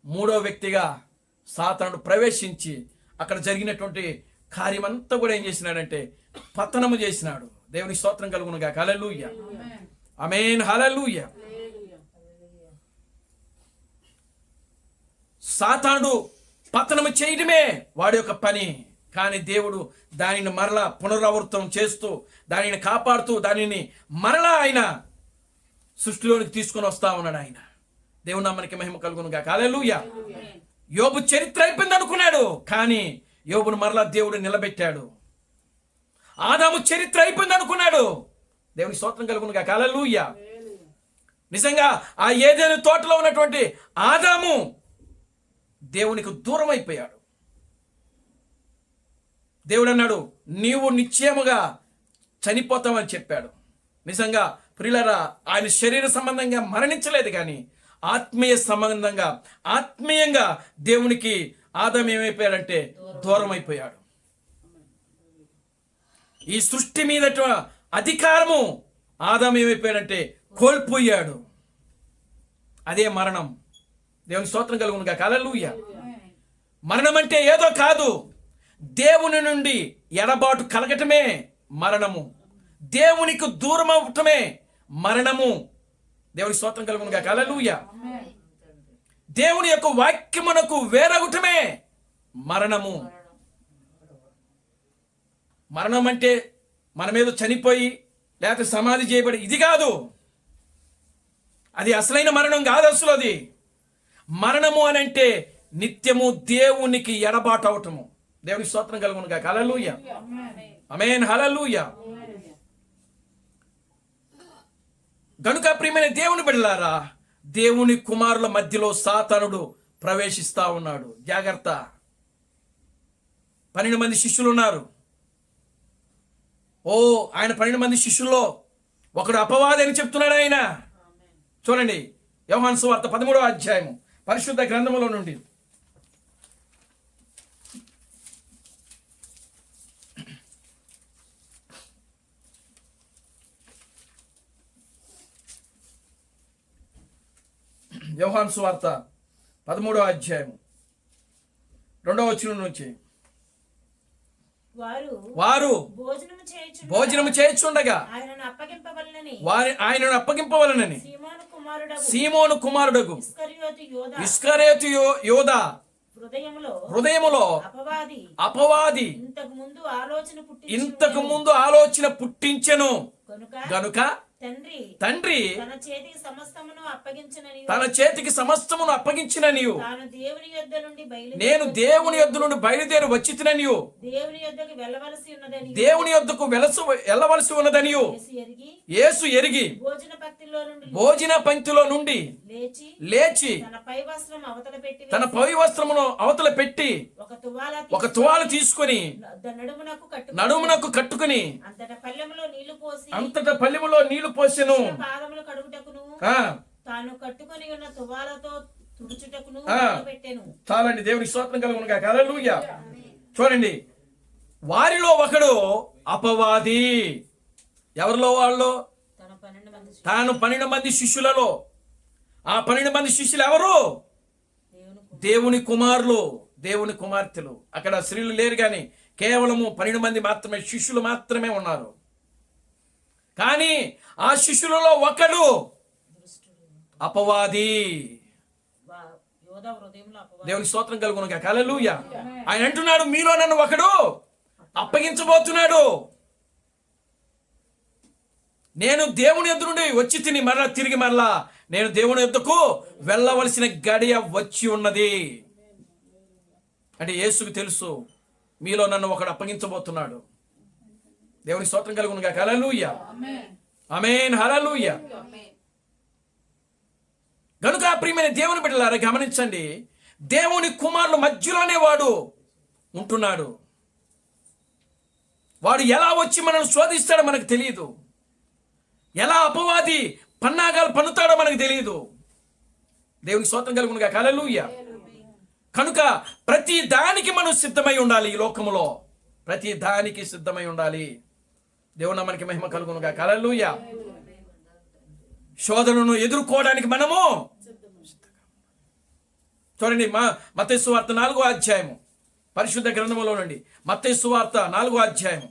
3వ వ్యక్తిగా సాతానుడు ప్రవేశించి అక్కడ జరిగినటువంటి కార్యమంతా కూడా ఏం చేసినాడంటే పతనము చేసినాడు. దేవుని స్తోత్రం కలుగును గాక. హల్లెలూయా, ఆమేన్, హల్లెలూయా. సాతానుడు పతనము చేయడమే వాడి యొక్క పని. కానీ దేవుడు దానిని మరలా పునరావృతం చేస్తూ, దానిని కాపాడుతూ, దానిని మరలా ఆయన సృష్టిలోనికి తీసుకొని వస్తా ఉన్నాడు ఆయన. దేవుని నామానికి మహిమ కలుగును గాక. హల్లెలూయా. యోబు చరిత్ర అయిపోయింది అనుకున్నాడు, కానీ యోబును మరలా దేవుడు నిలబెట్టాడు. ఆదాము చరిత్ర అయిపోయింది అనుకున్నాడు. దేవుని స్తోత్రం కలుగును గాక. హల్లెలూయా. నిజంగా ఆ ఏదైనా తోటలో ఉన్నటువంటి ఆదాము దేవునికి దూరం అయిపోయాడు. దేవుడు అన్నాడు, నీవు నిశ్చయముగా చనిపోతావని చెప్పాడు. నిజంగా ప్రియులారా, ఆయన శరీర సంబంధంగా మరణించలేదు, కానీ ఆత్మీయ సంబంధంగా, ఆత్మీయంగా దేవునికి ఆదాము ఏమైపోయాడంటే దూరం అయిపోయాడు. ఈ సృష్టి మీద అధికారము ఆదాము ఏమైపోయాడంటే కోల్పోయాడు. అదే మరణం. దేవుని స్తోత్రం కలుగును గాక. హల్లెలూయా. మరణం అంటే ఏదో కాదు, దేవుని నుండి ఎడబాటు కలగటమే మరణము, దేవునికి దూరం అవటమే మరణము. దేవుని స్తోత్రం కలుగును గాక. హల్లెలూయా. దేవుని యొక్క వాక్యమునకు వేరగటమే మరణము. మరణం అంటే మనమేదో చనిపోయి లేకపోతే సమాధి చేయబడి ఇది కాదు. అది అసలైన మరణం కాదు. అసలు అది మరణము అని అంటే నిత్యము దేవునికి ఎడబాటు అవటము. దేవునికి స్తోత్రం కలుగును గాక. హల్లెలూయా. ఆమేన్. హల్లెలూయా. గనుక ప్రియమైన దేవుని బిడ్డలారా, దేవుని కుమారుల మధ్యలో సాతానుడు ప్రవేశిస్తా ఉన్నాడు. జాగ్రత్త. 12 మంది శిష్యులు ఉన్నారు. ఆయన 12 మంది శిష్యుల్లో ఒకడు అపవాది అని చెప్తున్నాడు ఆయన. చూడండి, యోహాను సువార్త 13వ అధ్యాయము పరిశుద్ధ గ్రంథములో నుండి యోహాను సువార్త 13వ అధ్యాయము 2వ వచనం నుంచి వారు భోజనము చేయుచుండగా ఆయనను అప్పగింపవలనని సీమోను కుమారుడగు ఇస్కరియోతు యోదా హృదయములో అపవాది ఇంతకు ముందు ఆలోచన పుట్టించెను. గనుక తండ్రి తన చేతికి సమస్తమును అప్పగించిన నీవు నేను దేవుని యొద్ద నుండి బయలుదేరి వచ్చితిననియు దేవుని యొద్దకు వెళ్ళవలసి ఉన్నదనియు యేసు ఎరిగి భోజన పంక్తిలో నుండి లేచి తన పై వస్త్రమును అవతల పెట్టి ఒక తువాల తీసుకొని నడుమునకు కట్టుకుని అంతటా పల్లెములో నీళ్లు పోసెను. చాలండి. దేవునికి స్తోత్రం కలుగును గాక. హల్లెలూయా. చూడండి, వారిలో ఒకడు అపవాది. ఎవరిలో? వాళ్ళు తాను 12 మంది శిష్యులలో. ఆ 12 మంది శిష్యులు ఎవరు? దేవుని కుమారులు, దేవుని కుమార్తెలు. అక్కడ స్త్రీలు లేరు కానీ కేవలము 12 మంది మాత్రమే, శిష్యులు మాత్రమే ఉన్నారు. కానీ ఆ శిష్యులలో ఒకడు అపవాది. దేవుని స్తోత్రం కలుగును గాక. హల్లెలూయా. ఆయన అంటున్నాడు, మీలో నన్ను ఒకడు అప్పగించబోతున్నాడు. నేను దేవుని యొద్ద నుండి వచ్చి తిని మరలా తిరిగి మరలా నేను దేవుని యొద్దకు వెళ్ళవలసిన గడియ వచ్చి ఉన్నది. అంటే యేసుకు తెలుసు మీలో నన్ను ఒకడు అప్పగించబోతున్నాడు. దేవుని స్తోత్రం కలుగును గాక. హల్లెలూయా. ఆమేన్. హల్లెలూయా. గనుక ప్రియమైన దేవుని బిడ్డలారా గమనించండి, దేవుని కుమారుల మధ్యలోనే వాడు ఉంటున్నాడు. వాడు ఎలా వచ్చి మనల్ని శోధిస్తాడో మనకు తెలియదు. ఎలా అపవాది పన్నాగాలు పన్నుతాడో మనకు తెలియదు. దేవునికి స్తోత్రం కలుగును గాక. హల్లెలూయా. కనుక ప్రతి దానికి మనం సిద్ధమై ఉండాలి. ఈ లోకములో ప్రతి దానికి సిద్ధమై ఉండాలి. దేవుని నామానికి మహిమ కలుగును గాక. హల్లెలూయా. శోధనను ఎదుర్కోవడానికి మనము చూడండి, మత్తయి సువార్త 4వ అధ్యాయము పరిశుద్ధ గ్రంథములో నుండి మత్తయి సువార్త 4వ అధ్యాయము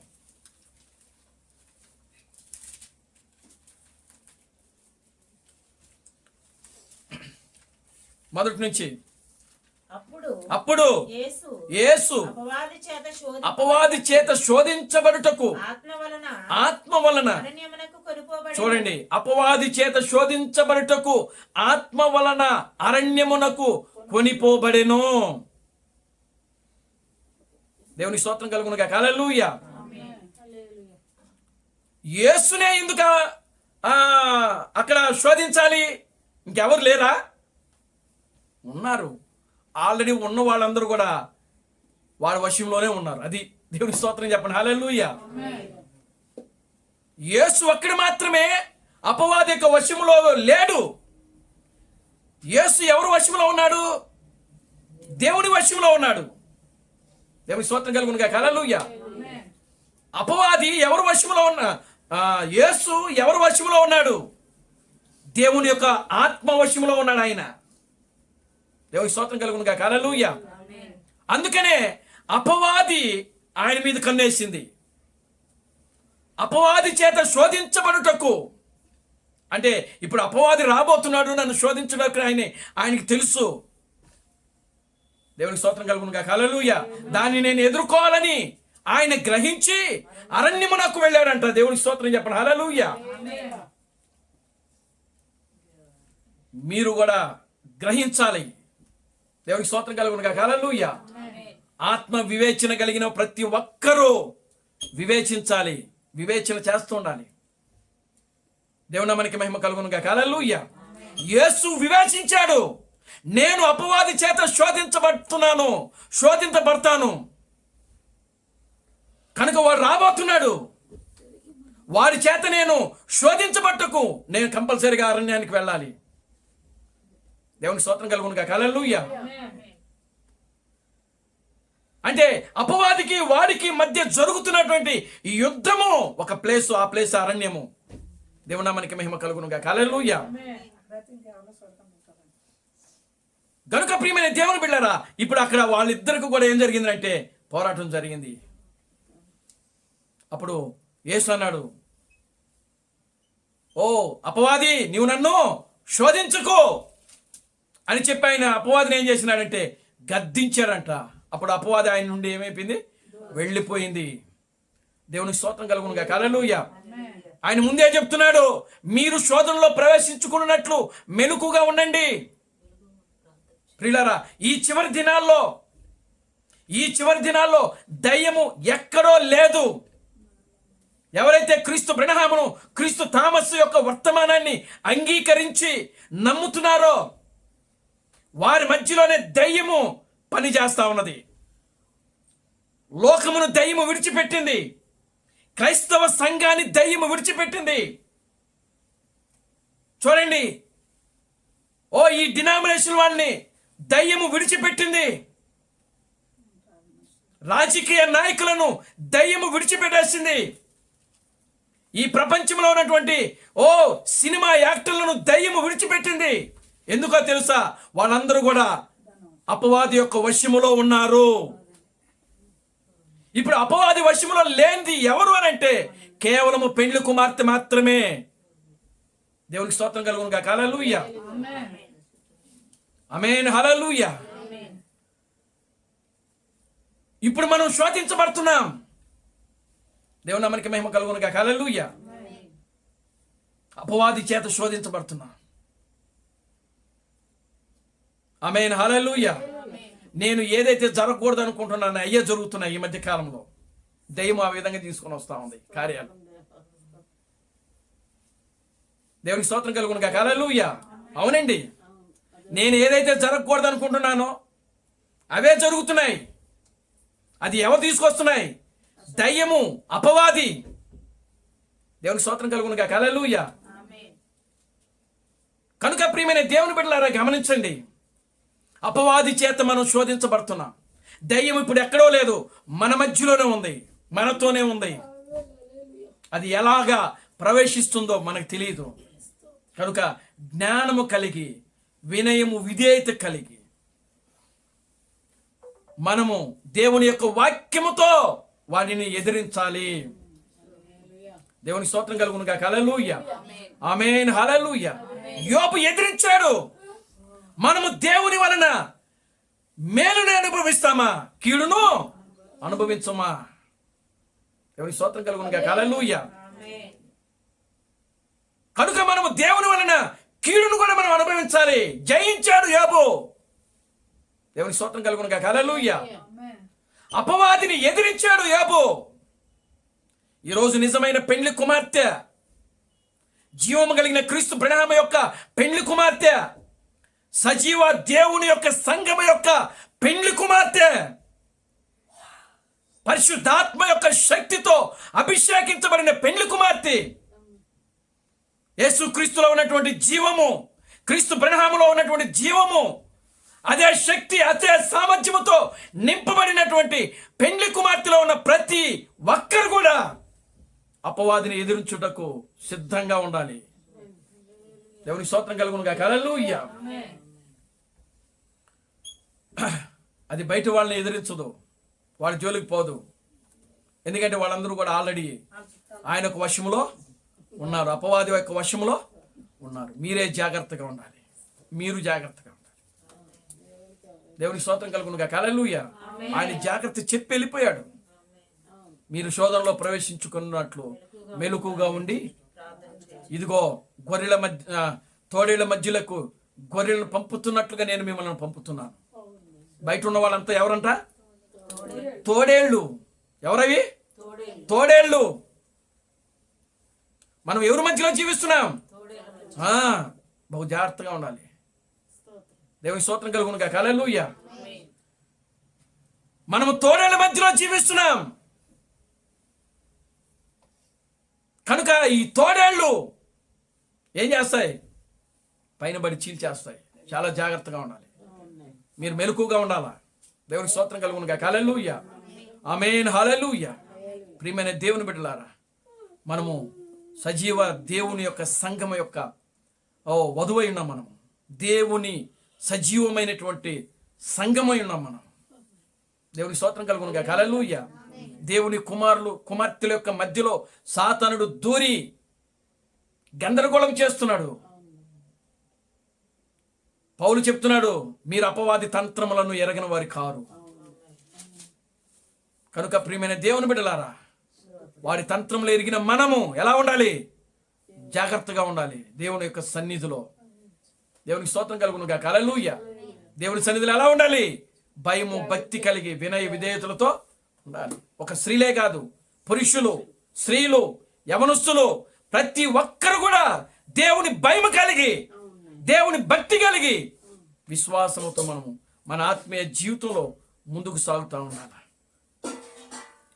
మొదటి నుంచి. అప్పుడు యేసు అపవాది చేత శోధించబడుటకు ఆత్మ వలన చూడండి, అపవాది చేత శోధించబడుటకు ఆత్మ వలన అరణ్యమునకు కొనిపోబడెను. దేవుని స్తోత్రం కలుగును గాక. హల్లెలూయా. యేసునే ఎందుకు అక్కడ శోధించాలి? ఇంకెవరు లేరా? ఉన్నారు. ఆల్రెడీ ఉన్న వాళ్ళందరూ కూడా వాడి వశంలోనే ఉన్నారు. అది దేవుని స్తోత్రం చెప్పండి. హల్లెలూయా. యేసు ఒక్కడు మాత్రమే అపవాది యొక్క వశములో లేడు. యేసు ఎవరు వశములో ఉన్నాడు? దేవుని వశములో ఉన్నాడు. దేవుని స్తోత్రం కలుగును గాక. హల్లెలూయా. అపవాది ఎవరు వశములో ఉన్నా? యేసు ఎవరు వశములో ఉన్నాడు? దేవుని యొక్క ఆత్మ వశములో ఉన్నాడు ఆయన. దేవుని స్తోత్రం కలుగును గాక. హల్లెలూయా. అందుకనే అపవాది ఆయన మీద కన్నేసింది. అపవాది చేత శోధించబడుటకు, అంటే ఇప్పుడు అపవాది రాబోతున్నాడు నన్ను శోధించడానికి ఆయనకి తెలుసు. దేవునికి స్తోత్రం కలుగును గాక. హల్లెలూయా. దాన్ని నేను ఎదుర్కోవాలని ఆయన గ్రహించి అరణ్యమునకు వెళ్ళాడంట. దేవునికి స్తోత్రం చెప్పండి. హల్లెలూయా. మీరు కూడా గ్రహించాలి. దేవునికి స్తోత్రం కలుగును గాక. హల్లెలూయా. ఆత్మ వివేచన కలిగిన ప్రతి ఒక్కరూ వివేచించాలి, వివేచన చేస్తూ ఉండాలి. దేవుని మనకి మహిమ కలుగును గాక. హల్లెలూయా. యేసు వివేచించాడు. నేను అపవాది చేత శోధించబడతాను కనుక వాడు రాబోతున్నాడు, వాడి చేత నేను శోధించబట్టకు నేను కంపల్సరిగా అరణ్యానికి వెళ్ళాలి. దేవునికి స్తోత్రం కలుగును గాక. హల్లెలూయా. అంటే అపవాదికి వాడికి మధ్య జరుగుతున్నటువంటి ఈ యుద్ధము ఒక ప్లేస్, ఆ ప్లేస్ అరణ్యము. దేవుని నామానికి మహిమ కలుగును గాక. హల్లెలూయా. గనుక ప్రియమైన దేవుని బిడ్డలారా, ఇప్పుడు అక్కడ వాళ్ళిద్దరికి కూడా ఏం జరిగిందంటే పోరాటం జరిగింది. అప్పుడు యేసు అన్నాడు, ఓ అపవాది, నీవు నన్ను శోధించుకో అని చెప్పి ఆయన అపవాదిని ఏం చేసినాడంటే గద్దించాడంట. అప్పుడు అపవాది ఆయన నుండి ఏమైపోయింది? వెళ్ళిపోయింది. దేవునికి స్తోత్రం కలుగును గాక. హల్లెలూయా. ఆయన ముందే చెప్తున్నాడు, మీరు శోధనలో ప్రవేశించుకున్నట్లు మెలకుగా ఉండండి. ప్రియులారా, ఈ చివరి దినాల్లో దయ్యము ఎక్కడో లేదు. ఎవరైతే క్రీస్తు బ్రహ్మను, క్రీస్తు థామస్ యొక్క వర్తమానాన్ని అంగీకరించి నమ్ముతున్నారో వారి మధ్యలోనే దయ్యము పనిచేస్తా ఉన్నది. లోకమును దయ్యము విడిచిపెట్టింది, క్రైస్తవ సంఘాన్ని దయ్యము విడిచిపెట్టింది. చూడండి, ఈ డినామినేషన్ వాళ్ళని దయ్యము విడిచిపెట్టింది, రాజకీయ నాయకులను దయ్యము విడిచిపెట్టేసింది, ఈ ప్రపంచంలో ఉన్నటువంటి సినిమా యాక్టర్లను దయ్యము విడిచిపెట్టింది. ఎందుకో తెలుసా? వాళ్ళందరూ కూడా అపవాది యొక్క వశములో ఉన్నారు. ఇప్పుడు అపవాది వశములో లేనిది ఎవరు అని అంటే కేవలము పెండ్లి కుమార్తె మాత్రమే. దేవునికి స్తోత్రం కలుగును గాక. హల్లెలూయా. ఆమేన్. హల్లెలూయా. ఇప్పుడు మనం శోధించబడుతున్నాం. దేవుని నామానికి మహిమ కలుగును గాక. హల్లెలూయా. అపవాది చేత శోధించబడుతున్నాం. ఆమేన్. హల్లెలూయా. నేను ఏదైతే జరగకూడదు అనుకుంటున్నానో అయ్యే జరుగుతున్నాయి. ఈ మధ్య కాలంలో దయ్యం ఆ విధంగా తీసుకొని వస్తా ఉంది కార్యాలు. దేవునికి స్తోత్రం కలుగును గాక. హల్లెలూయా. అవునండి, నేను ఏదైతే జరగకూడదు అనుకుంటున్నానో అవే జరుగుతున్నాయి. అది ఎవరు తీసుకొస్తున్నాయి? దయ్యము, అపవాది. దేవునికి స్తోత్రం కలుగును గాక. హల్లెలూయా. కనుక ప్రియమైన దేవుని బిడ్డలారా గమనించండి, అపవాది చేత మనం శోధించబడుతున్నాం. దయ్యం ఇప్పుడు ఎక్కడో లేదు, మన మధ్యలోనే ఉంది, మనతోనే ఉంది. అది ఎలాగా ప్రవేశిస్తుందో మనకు తెలియదు. కనుక జ్ఞానము కలిగి, వినయము, విధేయత కలిగి మనము దేవుని యొక్క వాక్యముతో వాటిని ఎదిరించాలి. దేవుని స్తోత్రం కలుగును గాక. హల్లెలూయా. ఆమేన్. హల్లెలూయా. యోబు ఎదిరించాడు. మనము దేవుని వలన మేలుని అనుభవిస్తామా, కీడును అనుభవించమా? దేవుని స్తోత్రం కలుగును గాక. హల్లెలూయా. కనుక మనము దేవుని వలన కీడును కూడా మనం అనుభవించాలి. జయించాడు యోబు. దేవుని స్తోత్రం కలుగును గాక. హల్లెలూయా. అపవాదిని ఎదిరించాడు యోబు. ఈరోజు నిజమైన పెండ్లి కుమార్తె, జీవము కలిగిన క్రీస్తు బ్రహ్మ యొక్క పెండ్లి కుమార్తె, సజీవ దేవుని యొక్క సంఘం యొక్క పెండ్లి కుమార్తె, పరిశుద్ధాత్మ యొక్క శక్తితో అభిషేకించబడిన పెండ్లి కుమార్తె, యేసు క్రీస్తులో ఉన్నటువంటి జీవము, క్రీస్తు బ్రహ్మలో ఉన్నటువంటి జీవము, అదే శక్తి, అదే సామర్థ్యముతో నింపబడినటువంటి పెండ్లి కుమార్తెలో ఉన్న ప్రతి ఒక్కరు కూడా అపవాదిని ఎదిరించుటకు సిద్ధంగా ఉండాలి. దేవునికి స్తోత్రం కలుగును గాక. హల్లెలూయా. అది బయట వాళ్ళని ఎదిరించదు, వాళ్ళ జోలికి పోదు. ఎందుకంటే వాళ్ళందరూ కూడా ఆల్రెడీ ఆయనకు వశములో ఉన్నారు, అపవాది యొక్క వశములో ఉన్నారు. మీరే జాగ్రత్తగా ఉండాలి, మీరు జాగ్రత్తగా ఉండాలి. దేవునికి స్తోత్రం కలుగునుగా. హల్లెలూయా. ఆయన జాగ్రత్త చెప్పి వెళ్ళిపోయాడు. మీరు శోధనలో ప్రవేశించుకున్నట్లు మెలకుగా ఉండి, ఇదిగో గొర్రెల మధ్య తోడేళ్ల మధ్యలకు గొర్రెలను పంపుతున్నట్లుగా నేను మిమ్మల్ని పంపుతున్నాను. బయట ఉన్న వాళ్ళంతా ఎవరంట? తోడేళ్ళు. ఎవరవి? తోడేళ్ళు. మనం ఎవరి మధ్యలో జీవిస్తున్నాం? బహు జాగ్రత్తగా ఉండాలి. దేవుని స్తోత్రం కలుగునుగా. హల్లెలూయా. మనము తోడేళ్ల మధ్యలో జీవిస్తున్నాం కనుక ఈ తోడేళ్ళు ఏం చేస్తాయి? పైన పడి చీల్చేస్తాయి. చాలా జాగ్రత్తగా ఉండాలి. మీరు మెలకుగా ఉండాలా. దేవునికి స్తోత్రం కలుగునుగా. హల్లెలూయా. ఆమేన్. హల్లెలూయా. ప్రియమైన దేవుని బిడ్డలారా, మనము సజీవ దేవుని యొక్క సంఘం యొక్క వధువై ఉన్నాం. మనం దేవుని సజీవమైనటువంటి సంఘమై ఉన్నాం. మనం దేవునికి స్తోత్రం కలుగునుగా. హల్లెలూయా. దేవుని కుమార్తెల యొక్క మధ్యలో సాతానుడు దూరి గందరగోళం చేస్తున్నాడు. పౌలు చెప్తున్నాడు, మీరు అపవాది తంత్రములను ఎరగని వారి కారు. కనుక ప్రియమైన దేవుని బిడ్డలారా, వారి తంత్రములు ఎరిగిన మనము ఎలా ఉండాలి? జాగ్రత్తగా ఉండాలి దేవుని యొక్క సన్నిధిలో. దేవునికి స్తోత్రం కలుగునుగా. హల్లెలూయా. దేవుని సన్నిధిలో ఎలా ఉండాలి? భయము భక్తి కలిగి వినయ విధేయతలతో ఉండాలి. ఒక స్త్రీలే కాదు, పురుషులు, స్త్రీలు, యవనస్తులు ప్రతి ఒక్కరు కూడా దేవుని భయం కలిగి, దేవుని భక్తి కలిగి, విశ్వాసముతో మనము మన ఆత్మీయ జీవితంలో ముందుకు సాగుతూ ఉండాలి.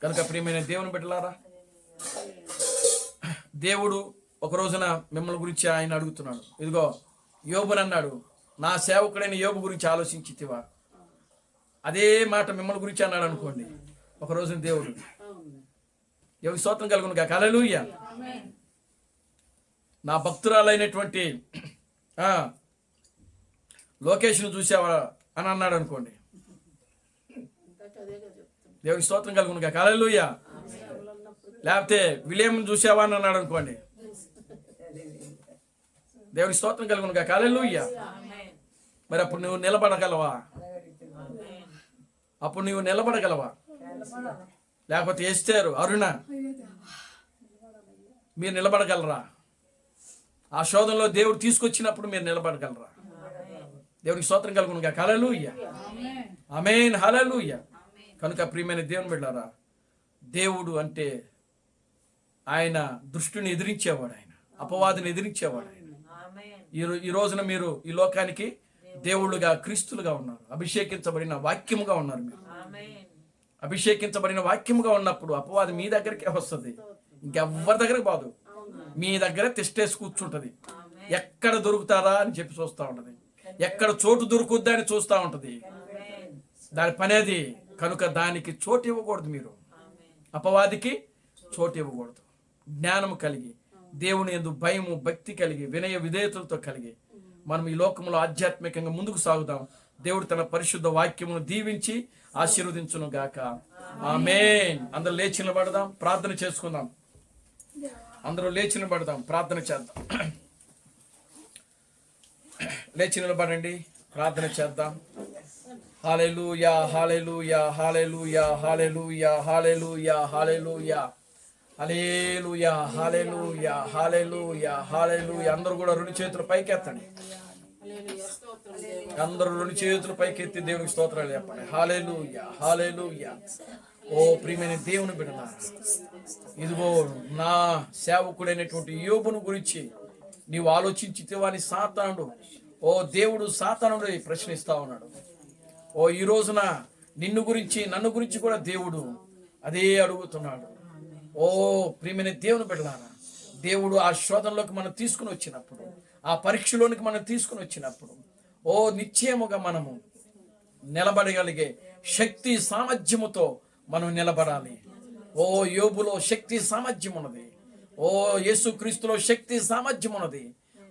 కనుక ప్రియమైన దేవుని బిడ్డలారా, దేవుడు ఒక రోజున మిమ్మల్ని గురించి ఆయన అడుగుతున్నాడు. ఇదిగో యోబుని అన్నాడు, నా సేవకుడైన యోబు గురించి ఆలోచించితివా? అదే మాట మిమ్మల్ని గురించి అన్నాడు అనుకోండి ఒక రోజున దేవుడు. దేవుని స్తోత్రం కలుగునుగా. హల్లెలూయా. నా భక్తురాలైనటువంటి లొకేషన్ చూసావా అని అన్నాడు అనుకోండి. దేవుని స్తోత్రం కలుగునుగా. హల్లెలూయా. లేకపోతే విలియం చూసావా అని అన్నాడు అనుకోండి. దేవుని స్తోత్రం కలుగునుగా. హల్లెలూయా. మరి అప్పుడు నువ్వు నిలబడగలవా? అప్పుడు నువ్వు నిలబడగలవా? లేకపోతే ఎస్తేరు, అరుణ, మీరు నిలబడగలరా? ఆ శోధనలో దేవుడు తీసుకొచ్చినప్పుడు మీరు నిలబడగలరా? దేవునికి స్తోత్రం కలుగునుగా. హల్లెలూయా. ఆమేన్. హల్లెలూయా. కనుక ప్రియమైన దేవుని బిడ్డలారా, దేవుడు అంటే ఆయన దృష్టిని ఎదిరించేవాడు, ఆయన అపవాదిని ఎదిరించేవాడు. ఆయన ఈ రోజున మీరు ఈ లోకానికి దేవుళ్ళుగా, క్రీస్తులుగా ఉన్నారు, అభిషేకించబడిన వాక్యముగా ఉన్నారు. మీరు అభిషేకించబడిన వాక్యముగా ఉన్నప్పుడు అపవాది మీ దగ్గరికే వస్తుంది, ఇంకెవ్వరి దగ్గరికి పోదు. మీ దగ్గర తిష్టేసి కూర్చుంటది. ఎక్కడ దొరుకుతారా అని చెప్పి చూస్తూ ఉంటది, ఎక్కడ చోటు దొరుకుద్దా అని చూస్తూ ఉంటది. దాని పని అది. కనుక దానికి చోటు ఇవ్వకూడదు. మీరు అపవాదికి చోటు ఇవ్వకూడదు. జ్ఞానము కలిగి, దేవుని యందు భయము భక్తి కలిగి, వినయ విధేయతలతో కలిగి మనం ఈ లోకంలో ఆధ్యాత్మికంగా ముందుకు సాగుదాం. దేవుడు తన పరిశుద్ధ వాక్యమును దీవించి ఆశీర్వదించును గాక. ఆమేన్. అందరూ లేచి నిలబడదాం, ప్రార్థన చేసుకుందాం. అందరూ లేచి నిలబడదాం, ప్రార్థన చేద్దాం. లేచి నిలబడండి, ప్రార్థన చేద్దాం. హల్లెలూయా, హల్లెలూయా, హల్లెలూయా, హల్లెలూయా, హల్లెలూయా, హల్లెలూయా, హల్లెలూయా, హల్లెలూయా, హల్లెలూయా, హల్లెలూయా. అందరూ కూడా రెండు చేతులు పైకెత్తండి. అందరూ రెండు చేతులు పైకెత్తి దేవునికి స్తోత్రాలు చెప్పండి. హల్లెలూయా, హల్లెలూయా. ఓ ప్రియమైన దేవుని బిడ్డలారా, ఇదిగో నా సేవకుడైనటువంటి యోబును గురించి నీవు ఆలోచించితేవాని సాతానుడు, ఓ దేవుడు సాతానుడు ప్రశ్నిస్తా ఉన్నాడు. ఓ ఈ రోజున నిన్ను గురించి, నన్ను గురించి కూడా దేవుడు అదే అడుగుతున్నాడు. ఓ ప్రియమైన దేవుని బిడ్డలారా, దేవుడు ఆ శోధనలోకి మనం తీసుకుని వచ్చినప్పుడు, ఆ పరీక్షలోనికి మనం తీసుకుని వచ్చినప్పుడు, ఓ నిశ్చయముగా మనము నిలబడగలిగే శక్తి సామర్థ్యముతో మనం నిలబడాలి. ఓ యోబులో శక్తి సామర్థ్యం ఉన్నది. ఓ యేసుక్రీస్తులో శక్తి సామర్థ్యం ఉన్నది.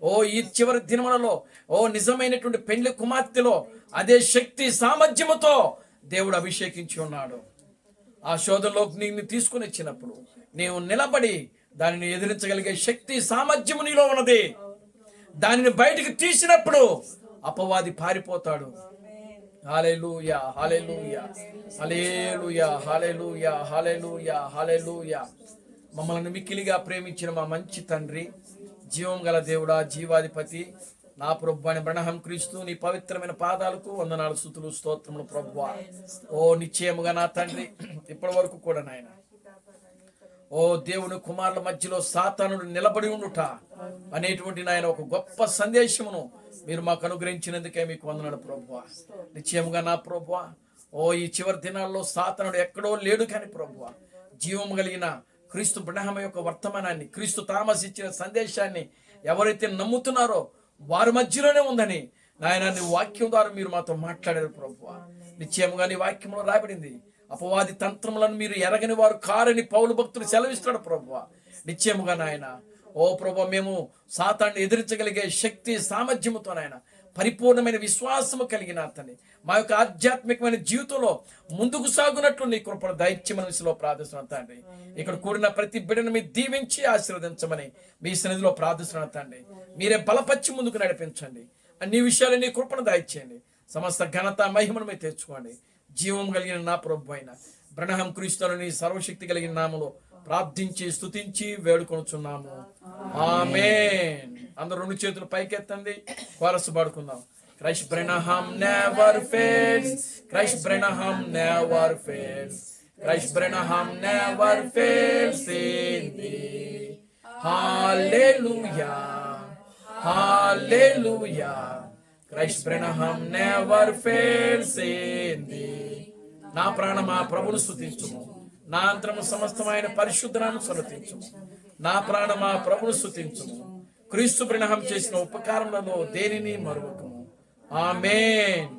ఓ ఈ చివరి దినములలో ఓ నిజమైనటువంటి పెండ్లి కుమార్తెలో అదే శక్తి సామర్థ్యముతో దేవుడు అభిషేకించి ఉన్నాడు. ఆ శోధనలోకి నిన్ను తీసుకుని వచ్చినప్పుడు నీవు నిలబడి దానిని ఎదిరించగలిగే శక్తి సామర్థ్యము నీలో ఉన్నది. దానిని బయటికి తీసినప్పుడు అపవాది పారిపోతాడు. హల్లెలూయా, హల్లెలూయా, హల్లెలూయా, హల్లెలూయా, హల్లెలూయా, హల్లెలూయా. మమ్మల్ని మిక్కిలిగా ప్రేమించిన మా మంచి తండ్రి, జీవం గల దేవుడా, జీవాధిపతి, నా ప్రభువైన బ్రహ్మ క్రీస్తు, నీ పవిత్రమైన పాదాలకు వందనాలు, స్తుతులు, స్తోత్రములు ప్రభువా. ఓ నిశ్చయముగా నా తండ్రి, ఇప్పటి వరకు కూడా నాయన, ఓ దేవుని కుమారుల మధ్యలో సాతానుడు నిలబడి ఉండుట అనేటువంటి నాయన ఒక గొప్ప సందేశమును మీరు మాకు అనుగ్రహించినందుకే మీకు వందనాలు ప్రభువా. నిశ్చయముగా నా ప్రభువా, ఓ ఈ చివరి దినాల్లో సాతానుడు ఎక్కడో లేడు కానీ ప్రభువా, జీవము కలిగిన క్రీస్తు బ్రహ్మ యొక్క వర్తమానాన్ని, క్రీస్తు తామస్ ఇచ్చిన సందేశాన్ని ఎవరైతే నమ్ముతున్నారో వారి మధ్యలోనే ఉందని నాయన నీ వాక్యం ద్వారా మీరు మాతో మాట్లాడారు ప్రభువా. నిశ్చయముగా నీ వాక్యంలో రాబడింది, అపవాది తంత్రములను మీరు ఎరగని వారు కారని పౌలు భక్తులు సెలవిస్తాడు ప్రభువా. నిశ్చయముగా నాయన, ఓ ప్రభువా, మేము సాతాన్ని ఎదిరించగలిగే శక్తి సామర్థ్యముతో నాయన పరిపూర్ణమైన విశ్వాసము కలిగిన అతన్ని మా యొక్క ఆధ్యాత్మికమైన జీవితంలో ముందుకు సాగునట్లు నీ కృపణ దైత్యమనిలో ప్రార్థిస్తున్నాను తండ్రి. ఇక్కడ కూడిన ప్రతి బిడ్డను మీరు దీవించి ఆశీర్వదించమని మీ సన్నిధిలో ప్రార్థిస్తున్నాను తండ్రి. మీరే బలపరిచి ముందుకు నడిపించండి. అన్ని విషయాలు నీ కృపణ దయచేయండి. సమస్త ఘనత మహిమను మీరు తెచ్చుకోండి. జీవం కలిగిన నా ప్రభు అయిన బ్రహ్మ క్రీస్తుని సర్వశక్తి కలిగిన నామములో ప్రార్థించి స్తుతించి వేడుకొనుచున్నాము. ఆమేన్. అందరూ రెండు చేతులు పైకెత్తండి, కోరస్ పాడుకుందాం. Christ Branham never fails, Christ Branham never fails, Christ Branham never fails in thee. Hallelujah, hallelujah, Christ Branham never fails in thee. నా ప్రాణమా ప్రభువును స్తుతించుము, నా అంతరము సమస్తమైన పరిశుద్ధనామమును స్తుతించుము. నా ప్రాణమా ప్రభువును స్తుతించుము, క్రీస్తు బ్రహ్మ చేసిన ఉపకారములలో దేనిని మరువకము. ఆమేన్.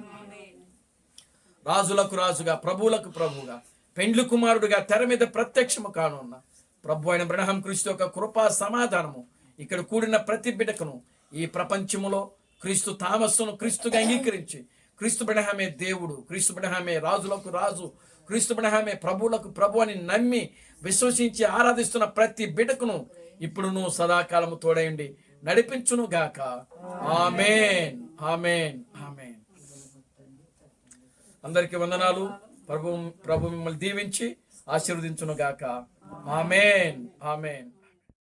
రాజులకు రాజుగా, ప్రభువులకు ప్రభువుగా, పెండ్లి కుమారుడుగా తెర మీద ప్రత్యక్షము కానున్న ప్రభు అయిన బ్రహ్మ క్రీస్తు యొక్క కృపా సమాధానము ఇక్కడ కూడిన ప్రతి బిడ్డకును ఈ ప్రపంచములో క్రీస్తు తామస్సును క్రీస్తుగా అంగీకరించి క్రీస్తు బ్రహ్మే దేవుడు, క్రీస్తు బ్రహ్మే రాజులకు రాజు, క్రీస్తు బ్రహ్మే ప్రభువులకు ప్రభు అని నమ్మి విశ్వసించి ఆరాధిస్తున్న ప్రతి బిడ్డకును ఇప్పుడును సదాకాలము తోడయండి నడిపించును గాక. ఆమేన్, ఆమేన్, ఆమేన్. అందరికీ వందనాలు. ప్రభు మిమ్మల్ని దీవించి ఆశీర్వదించును గాక. ఆమేన్, ఆమేన్.